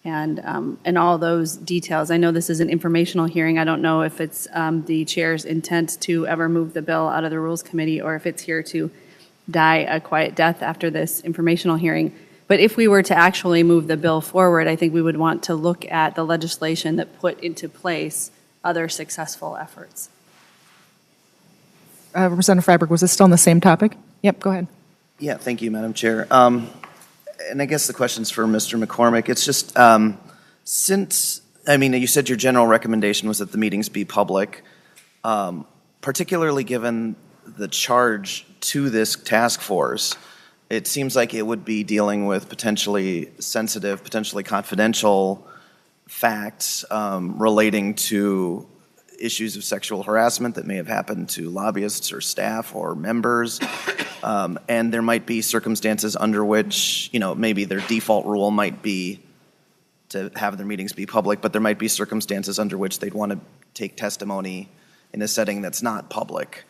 and all those details. I know this is an informational hearing. I don't know if it's the chair's intent to ever move the bill out of the Rules Committee or if it's here to die a quiet death after this informational hearing. But if we were to actually move the bill forward, I think we would want to look at the legislation that put into place other successful efforts. Representative Freiberg, was this still on the same topic? Yep, go ahead. Yeah, thank you, Madam Chair. And I guess the question's for Mr. McCormick. It's just, you said your general recommendation was that the meetings be public, particularly given the charge to this task force. It seems like it would be dealing with potentially sensitive, potentially confidential facts relating to issues of sexual harassment that may have happened to lobbyists or staff or members. And there might be circumstances under which, maybe their default rule might be to have their meetings be public, but there might be circumstances under which they'd want to take testimony in a setting that's not public.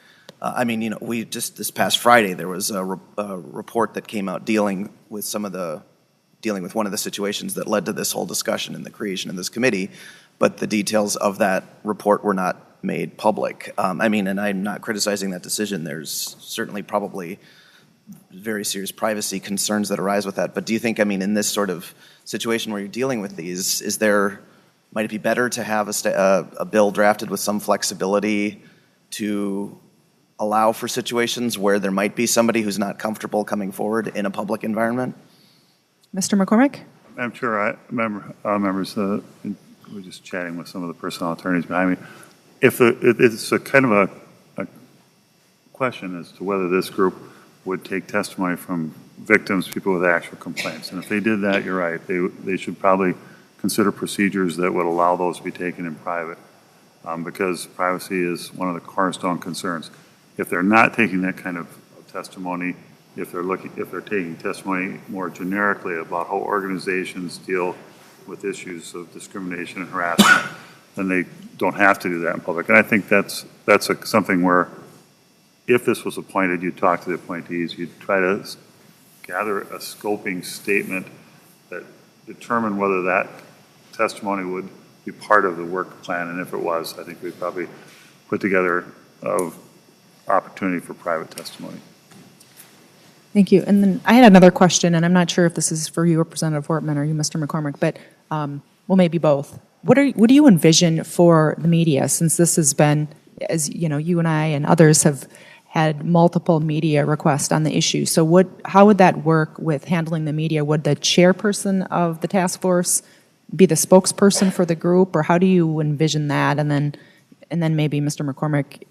We just this past Friday, there was a report that came out dealing with one of the situations that led to this whole discussion and the creation of this committee, but the details of that report were not made public. And I'm not criticizing that decision. There's certainly probably very serious privacy concerns that arise with that. But do you think, in this sort of situation where you're dealing with these, might it be better to have a bill drafted with some flexibility to allow for situations where there might be somebody who's not comfortable coming forward in a public environment? Mr. McCormick? Madam Chair, members, we're just chatting with some of the personnel attorneys behind me. It's a kind of a question as to whether this group would take testimony from victims, people with actual complaints. And if they did that, you're right, they should probably consider procedures that would allow those to be taken in private, because privacy is one of the cornerstone concerns. If they're not taking that kind of testimony, if they're taking testimony more generically about how organizations deal with issues of discrimination and harassment, then they don't have to do that in public. And I think that's something where, if this was appointed, you'd talk to the appointees, you'd try to gather a scoping statement that determined whether that testimony would be part of the work plan, and if it was, I think we'd probably put together an opportunity for private testimony. Thank you. And then I had another question, and I'm not sure if this is for you, Representative Hortman, or you, Mr. McCormick, but maybe both. What do you envision for the media, since this has been, as you and I and others have had multiple media requests on the issue. So how would that work with handling the media? Would the chairperson of the task force be the spokesperson for the group, or how do you envision that? And then maybe Mr. McCormick,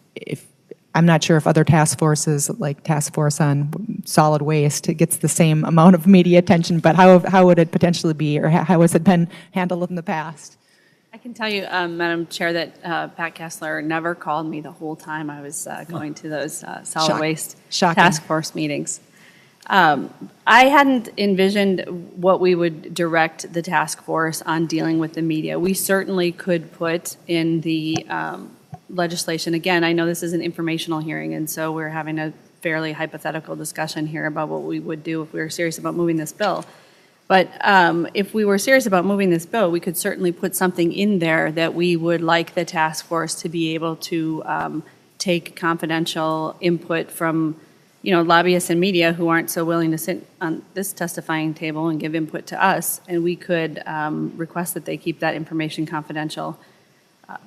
I'm not sure if other task forces, like Task Force on Solid Waste, gets the same amount of media attention, but how would it potentially be, or how has it been handled in the past? I can tell you, Madam Chair, that Pat Kessler never called me the whole time I was going to those solid waste Shocking. task force meetings. I hadn't envisioned what we would direct the task force on dealing with the media. We certainly could put in the legislation, again, I know this is an informational hearing, and so we're having a fairly hypothetical discussion here about what we would do if we were serious about moving this bill. But if we were serious about moving this bill, we could certainly put something in there that we would like the task force to be able to take confidential input from, lobbyists and media who aren't so willing to sit on this testifying table and give input to us, and we could request that they keep that information confidential.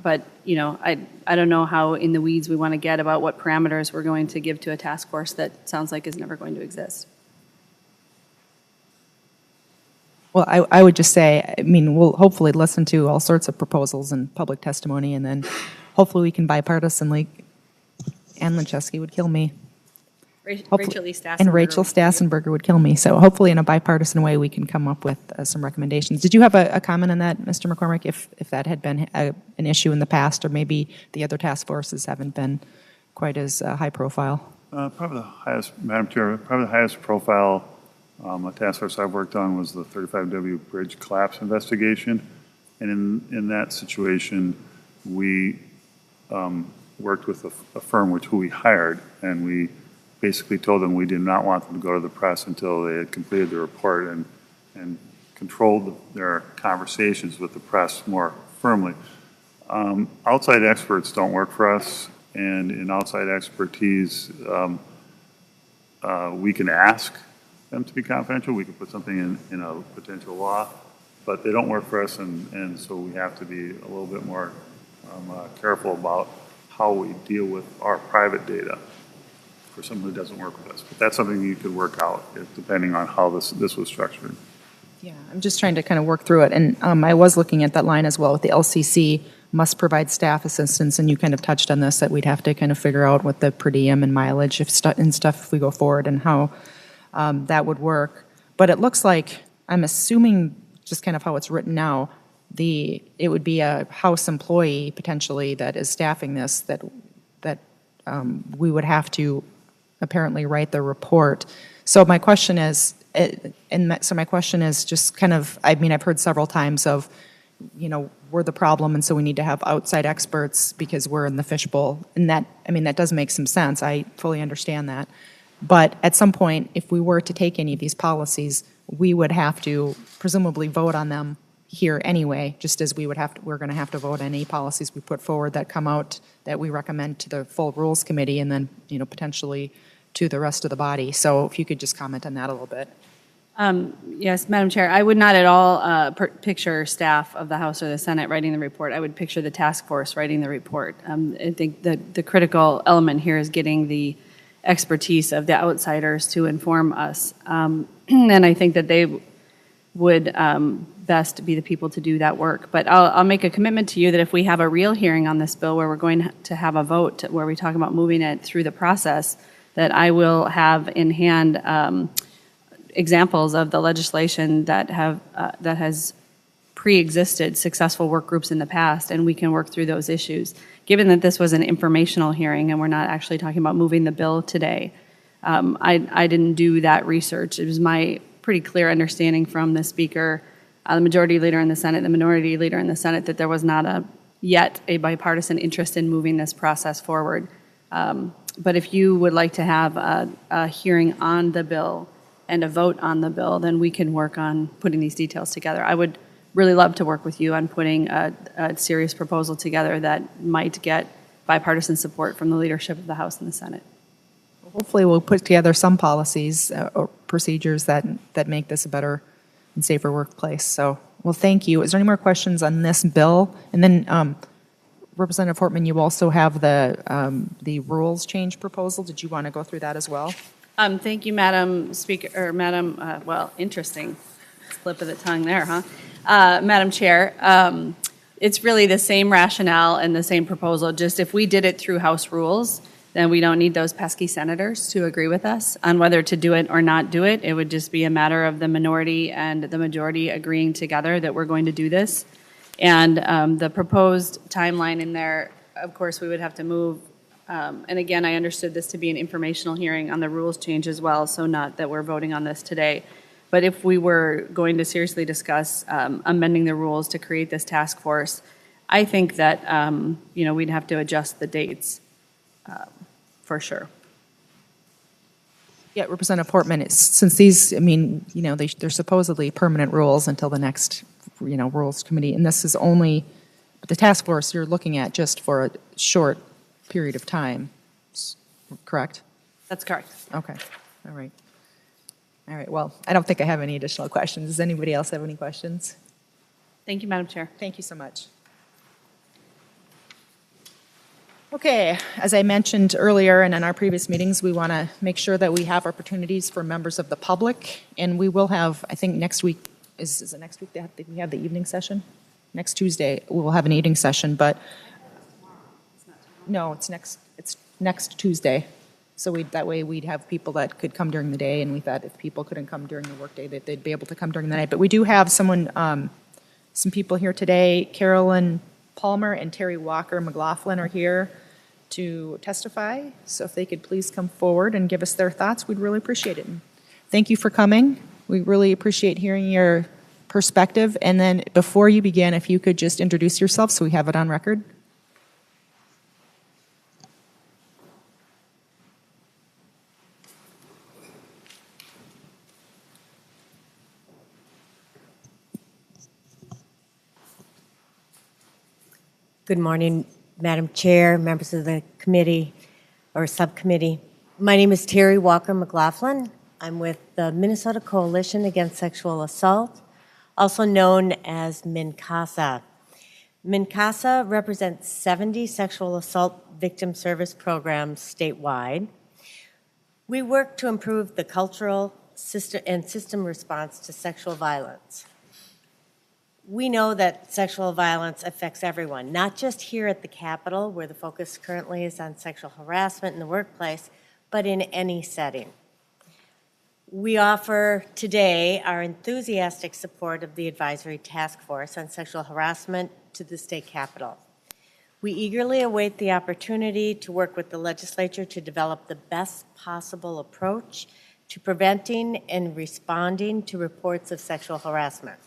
But, I don't know how in the weeds we want to get about what parameters we're going to give to a task force that sounds like is never going to exist. Well, I would just say, we'll hopefully listen to all sorts of proposals and public testimony, and then hopefully we can bipartisanly, Ann Linchewski would kill me. Rachel Lee Stassenberger. And Rachel Stassenberger would kill me. So hopefully in a bipartisan way, we can come up with some recommendations. Did you have a comment on that, Mr. McCormick, if that had been an issue in the past, or maybe the other task forces haven't been quite as high profile? Probably the highest, Madam Chair, probably the highest profile a task force I've worked on was the 35W bridge collapse investigation. And in that situation, we worked with a firm who we hired, and we basically told them we did not want them to go to the press until they had completed the report and controlled their conversations with the press more firmly. Outside experts don't work for us, and in outside expertise, we can ask them to be confidential. We can put something in a potential law, but they don't work for us, and so we have to be a little bit more careful about how we deal with our private data for someone who doesn't work with us. But that's something you could work out depending on how this was structured. Yeah, I'm just trying to kind of work through it. And I was looking at that line as well with the LCC must provide staff assistance, and you kind of touched on this, that we'd have to kind of figure out what the per diem and mileage and stuff if we go forward, and how that would work. But it looks like, I'm assuming just kind of how it's written now, it would be a House employee potentially that is staffing this, that we would have to apparently write the report. So my question is, just kind of, I've heard several times of, we're the problem, and so we need to have outside experts because we're in the fishbowl. And that does make some sense. I fully understand that. But at some point, if we were to take any of these policies, we would have to presumably vote on them here anyway, just as we're going to have to vote on any policies we put forward that come out that we recommend to the full Rules Committee, and then, potentially to the rest of the body. So if you could just comment on that a little bit. Yes, Madam Chair, I would not at all picture staff of the House or the Senate writing the report. I would picture the task force writing the report. I think that the critical element here is getting the expertise of the outsiders to inform us. And I think that they would best be the people to do that work. But I'll make a commitment to you that if we have a real hearing on this bill where we're going to have a vote where we talk about moving it through the process, that I will have in hand examples of the legislation that has pre-existed successful work groups in the past, and we can work through those issues. Given that this was an informational hearing and we're not actually talking about moving the bill today, I didn't do that research. It was my pretty clear understanding from the Speaker, the Majority Leader in the Senate, the Minority Leader in the Senate, that there was not yet a bipartisan interest in moving this process forward. But if you would like to have a hearing on the bill and a vote on the bill, then we can work on putting these details together. I would really love to work with you on putting a serious proposal together that might get bipartisan support from the leadership of the House and the Senate. Hopefully we'll put together some policies or procedures that make this a better and safer workplace. So, well, thank you. Is there any more questions on this bill? And then Representative Hortman, you also have the rules change proposal. Did you want to go through that as well? Thank you, Madam Speaker, or Madam, interesting slip of the tongue there, huh? Madam Chair, it's really the same rationale and the same proposal, just if we did it through House rules, then we don't need those pesky senators to agree with us on whether to do it or not do it. It would just be a matter of the minority and the majority agreeing together that we're going to do this. And the proposed timeline in there, of course, we would have to move. And again, I understood this to be an informational hearing on the rules change as well, so not that we're voting on this today. But if we were going to seriously discuss amending the rules to create this task force, I think that, we'd have to adjust the dates for sure. Yeah, Representative Hortman, since these, they're supposedly permanent rules until the next, Rules Committee, and this is only, the task force you're looking at just for a short period of time, correct? That's correct. Okay, all right. All right, well, I don't think I have any additional questions. Does anybody else have any questions? Thank you, Madam Chair. Thank you so much. Okay, as I mentioned earlier and in our previous meetings, we want to make sure that we have opportunities for members of the public, and we will have, I think next week, is it next week that we have the evening session? Next Tuesday, we will have an evening session, but no, it's next Tuesday. So that way we'd have people that could come during the day, and we thought if people couldn't come during the workday, that they'd be able to come during the night. But we do have some people here today. Carolyn Palmer and Terry Walker McLaughlin are here to testify. So if they could please come forward and give us their thoughts, we'd really appreciate it. Thank you for coming. We really appreciate hearing your perspective. And then before you begin, if you could just introduce yourself so we have it on record. Good morning, Madam Chair, members of the committee or subcommittee. My name is Terry Walker McLaughlin. I'm with the Minnesota Coalition Against Sexual Assault, also known as MINCASA. MINCASA represents 70 sexual assault victim service programs statewide. We work to improve the cultural system response to sexual violence. We know that sexual violence affects everyone, not just here at the Capitol, where the focus currently is on sexual harassment in the workplace, but in any setting. We offer today our enthusiastic support of the Advisory Task Force on Sexual Harassment to the State Capitol. We eagerly await the opportunity to work with the Legislature to develop the best possible approach to preventing and responding to reports of sexual harassment.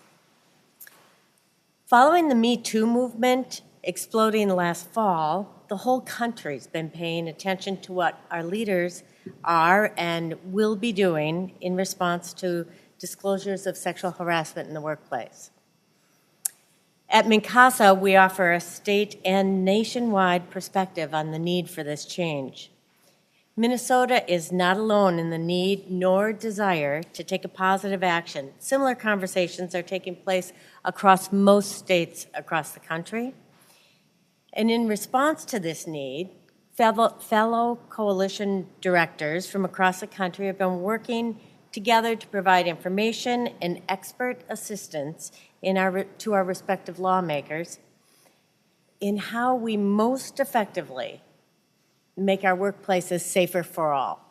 Following the Me Too movement exploding last fall, the whole country's been paying attention to what our leaders are and will be doing in response to disclosures of sexual harassment in the workplace. At MINCASA, we offer a state and nationwide perspective on the need for this change. Minnesota is not alone in the need nor desire to take a positive action. Similar conversations are taking place across most states across the country. And in response to this need, fellow coalition directors from across the country have been working together to provide information and expert assistance to our respective lawmakers in how we most effectively make our workplaces safer for all.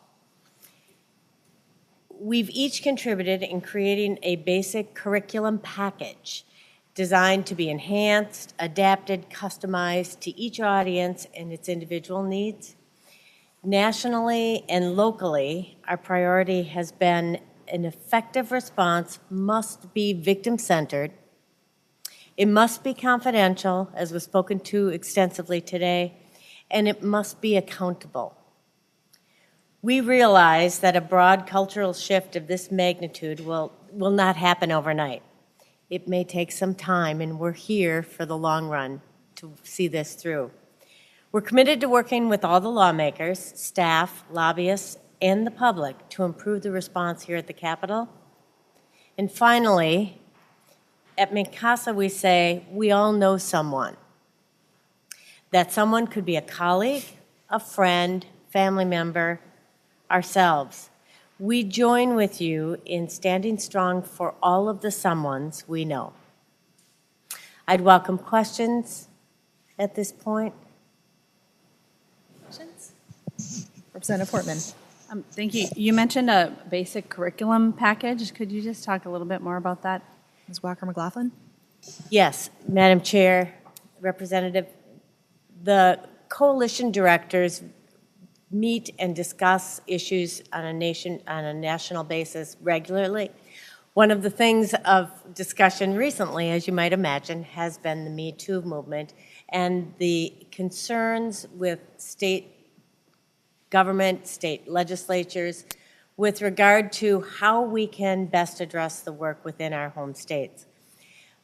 We've each contributed in creating a basic curriculum package designed to be enhanced, adapted, customized to each audience and its individual needs. Nationally and locally, our priority has been an effective response must be victim-centered. It must be confidential, as was spoken to extensively today, and it must be accountable. We realize that a broad cultural shift of this magnitude will not happen overnight. It may take some time, and we're here for the long run to see this through. We're committed to working with all the lawmakers, staff, lobbyists, and the public to improve the response here at the Capitol. And finally, at MINCASA, we say we all know someone. That someone could be a colleague, a friend, family member, ourselves. We join with you in standing strong for all of the someones we know. I'd welcome questions at this point. Questions? Representative Hortman. Thank you. You mentioned a basic curriculum package. Could you just talk a little bit more about that? Ms. Walker McLaughlin? Yes, Madam Chair, Representative, the coalition directors meet and discuss issues on a national basis regularly. One of the things of discussion recently, as you might imagine, has been the Me Too movement and the concerns with state government, state legislatures, with regard to how we can best address the work within our home states.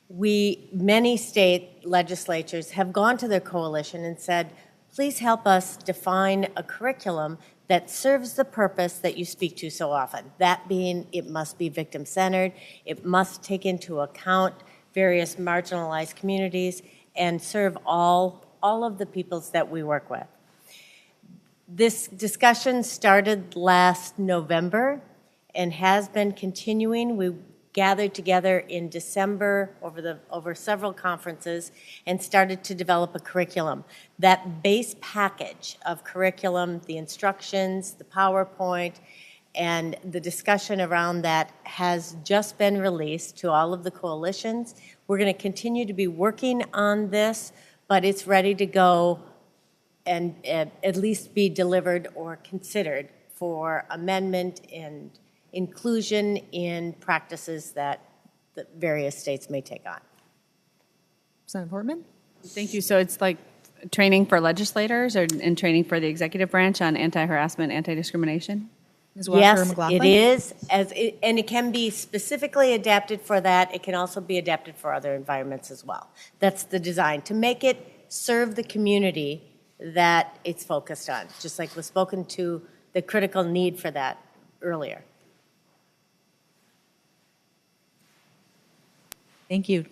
Many state legislatures have gone to their coalition and said, please help us define a curriculum that serves the purpose that you speak to so often. That being, it must be victim-centered, it must take into account various marginalized communities and serve all of the peoples that we work with. This discussion started last November and has been continuing. We gathered together in December over several conferences and started to develop a curriculum. That base package of curriculum, the instructions, the PowerPoint, and the discussion around that has just been released to all of the coalitions. We're going to continue to be working on this, but it's ready to go and at least be delivered or considered for amendment and inclusion in practices that the various states may take on. Representative Hortman? Thank you. So it's like training for legislators and training for the executive branch on anti-harassment, anti-discrimination? Ms. Walker Yes, McLaughlin? it is, and it can be specifically adapted for that. It can also be adapted for other environments as well. That's the design, to make it serve the community that it's focused on, just like was spoken to the critical need for that earlier. Thank you.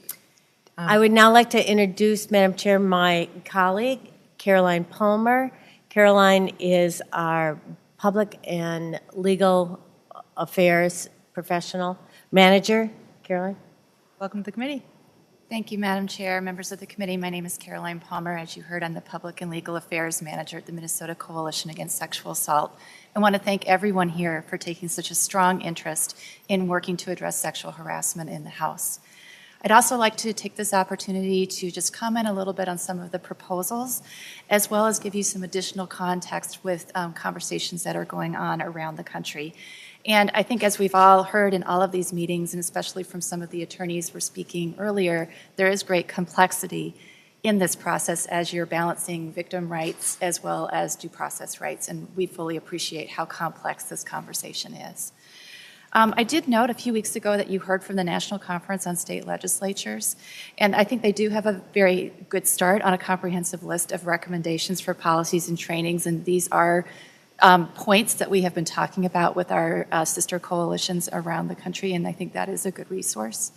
I would now like to introduce, Madam Chair, my colleague, Caroline Palmer. Caroline is our public and legal affairs professional manager. Caroline? Welcome to the committee. Thank you, Madam Chair, members of the committee. My name is Caroline Palmer. As you heard, I'm the Public and Legal Affairs Manager at the Minnesota Coalition Against Sexual Assault. I want to thank everyone here for taking such a strong interest in working to address sexual harassment in the House. I'd also like to take this opportunity to just comment a little bit on some of the proposals, as well as give you some additional context with conversations that are going on around the country. And I think as we've all heard in all of these meetings, and especially from some of the attorneys who were speaking earlier, there is great complexity in this process as you're balancing victim rights as well as due process rights, and we fully appreciate how complex this conversation is. I did note a few weeks ago that you heard from the National Conference on State Legislatures, and I think they do have a very good start on a comprehensive list of recommendations for policies and trainings, and these are points that we have been talking about with our sister coalitions around the country, and I think that is a good resource.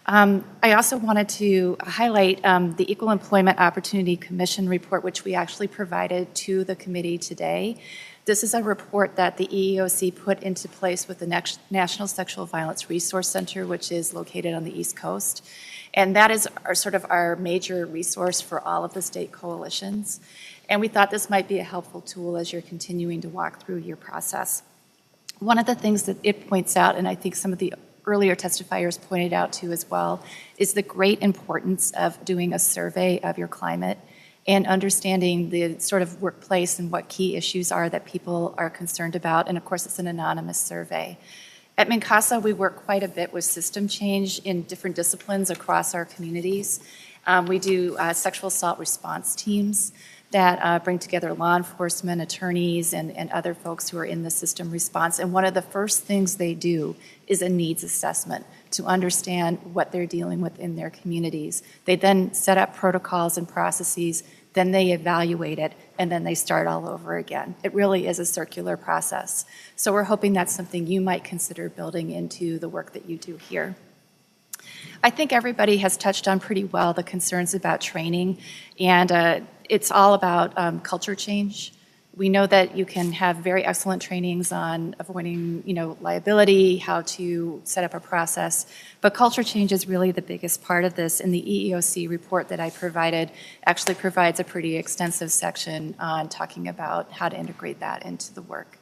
I also wanted to highlight the Equal Employment Opportunity Commission report, which we actually provided to the committee today. This is a report that the EEOC put into place with the National Sexual Violence Resource Center, which is located on the East Coast. And that is our major resource for all of the state coalitions. And we thought this might be a helpful tool as you're continuing to walk through your process. One of the things that it points out, and I think some of the earlier testifiers pointed out too as well, is the great importance of doing a survey of your climate and understanding the sort of workplace and what key issues are that people are concerned about. And of course, it's an anonymous survey. At MNCASA, we work quite a bit with system change in different disciplines across our communities. We do sexual assault response teams that bring together law enforcement, attorneys, and other folks who are in the system response. And one of the first things they do is a needs assessment to understand what they're dealing with in their communities. They then set up protocols and processes, then they evaluate it, and then they start all over again. It really is a circular process. So we're hoping that's something you might consider building into the work that you do here. I think everybody has touched on pretty well the concerns about training, and it's all about culture change. We know that you can have very excellent trainings on avoiding, liability, how to set up a process, but culture change is really the biggest part of this, and the EEOC report that I provided actually provides a pretty extensive section on talking about how to integrate that into the work.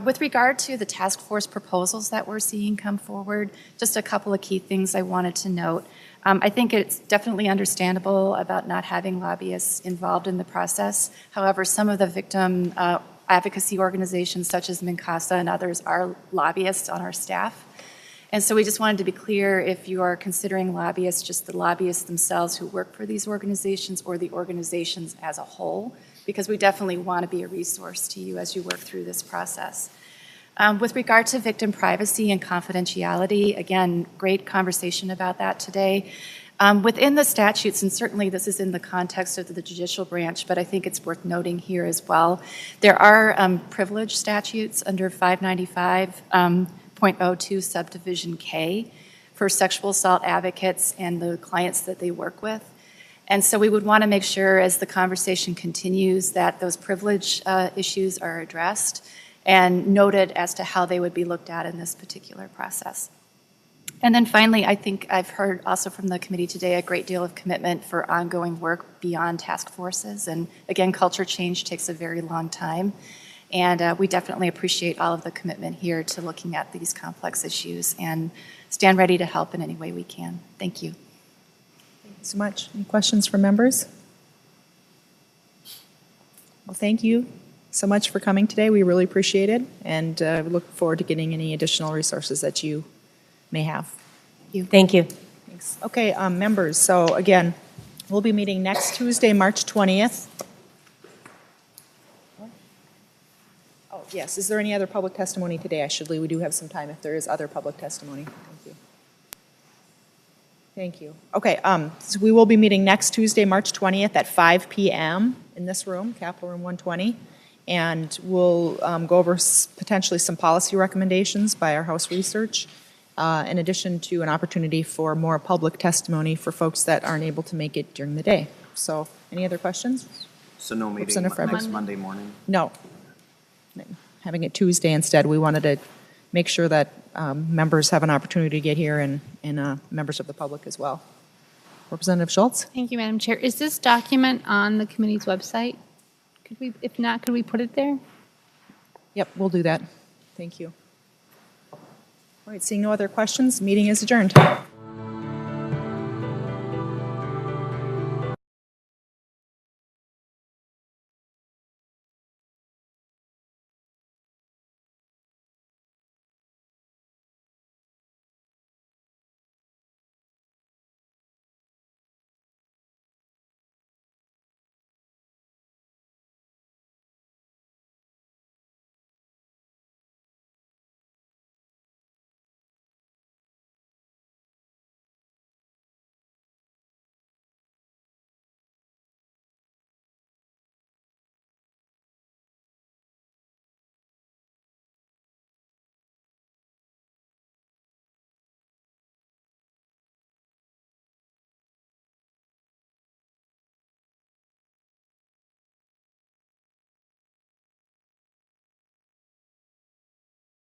With regard to the task force proposals that we're seeing come forward, just a couple of key things I wanted to note. I think it's definitely understandable about not having lobbyists involved in the process. However, some of the victim advocacy organizations such as MINCASA and others are lobbyists on our staff. And so we just wanted to be clear if you are considering lobbyists, just the lobbyists themselves who work for these organizations or the organizations as a whole, because we definitely want to be a resource to you as you work through this process. With regard to victim privacy and confidentiality, again, great conversation about that today. Within the statutes, and certainly this is in the context of the judicial branch, but I think it's worth noting here as well, there are privilege statutes under 595.02 subdivision K for sexual assault advocates and the clients that they work with. And so we would want to make sure as the conversation continues that those privilege issues are addressed and noted as to how they would be looked at in this particular process. And then finally, I think I've heard also from the committee today a great deal of commitment for ongoing work beyond task forces. And again, culture change takes a very long time. And we definitely appreciate all of the commitment here to looking at these complex issues and stand ready to help in any way we can. Thank you. Thank you so much. Any questions from members? Well, thank you so much for coming today. We really appreciate it, and we look forward to getting any additional resources that you may have. Thank you. Thanks. Okay, members, so again, we'll be meeting next Tuesday, March 20th. Oh, yes, is there any other public testimony today? Actually, we do have some time if there is other public testimony. Thank you. Thank you. Okay, so we will be meeting next Tuesday, March 20th at 5 p.m. in this room, Capitol Room 120. And we'll go over potentially some policy recommendations by our House Research, in addition to an opportunity for more public testimony for folks that aren't able to make it during the day. So, any other questions? So no meeting next Monday morning? No. Having it Tuesday instead. We wanted to make sure that members have an opportunity to get here and members of the public as well. Representative Schultz? Thank you, Madam Chair. Is this document on the committee's website? Could we, if not, could we put it there? Yep, we'll do that. Thank you. All right, seeing no other questions, meeting is adjourned.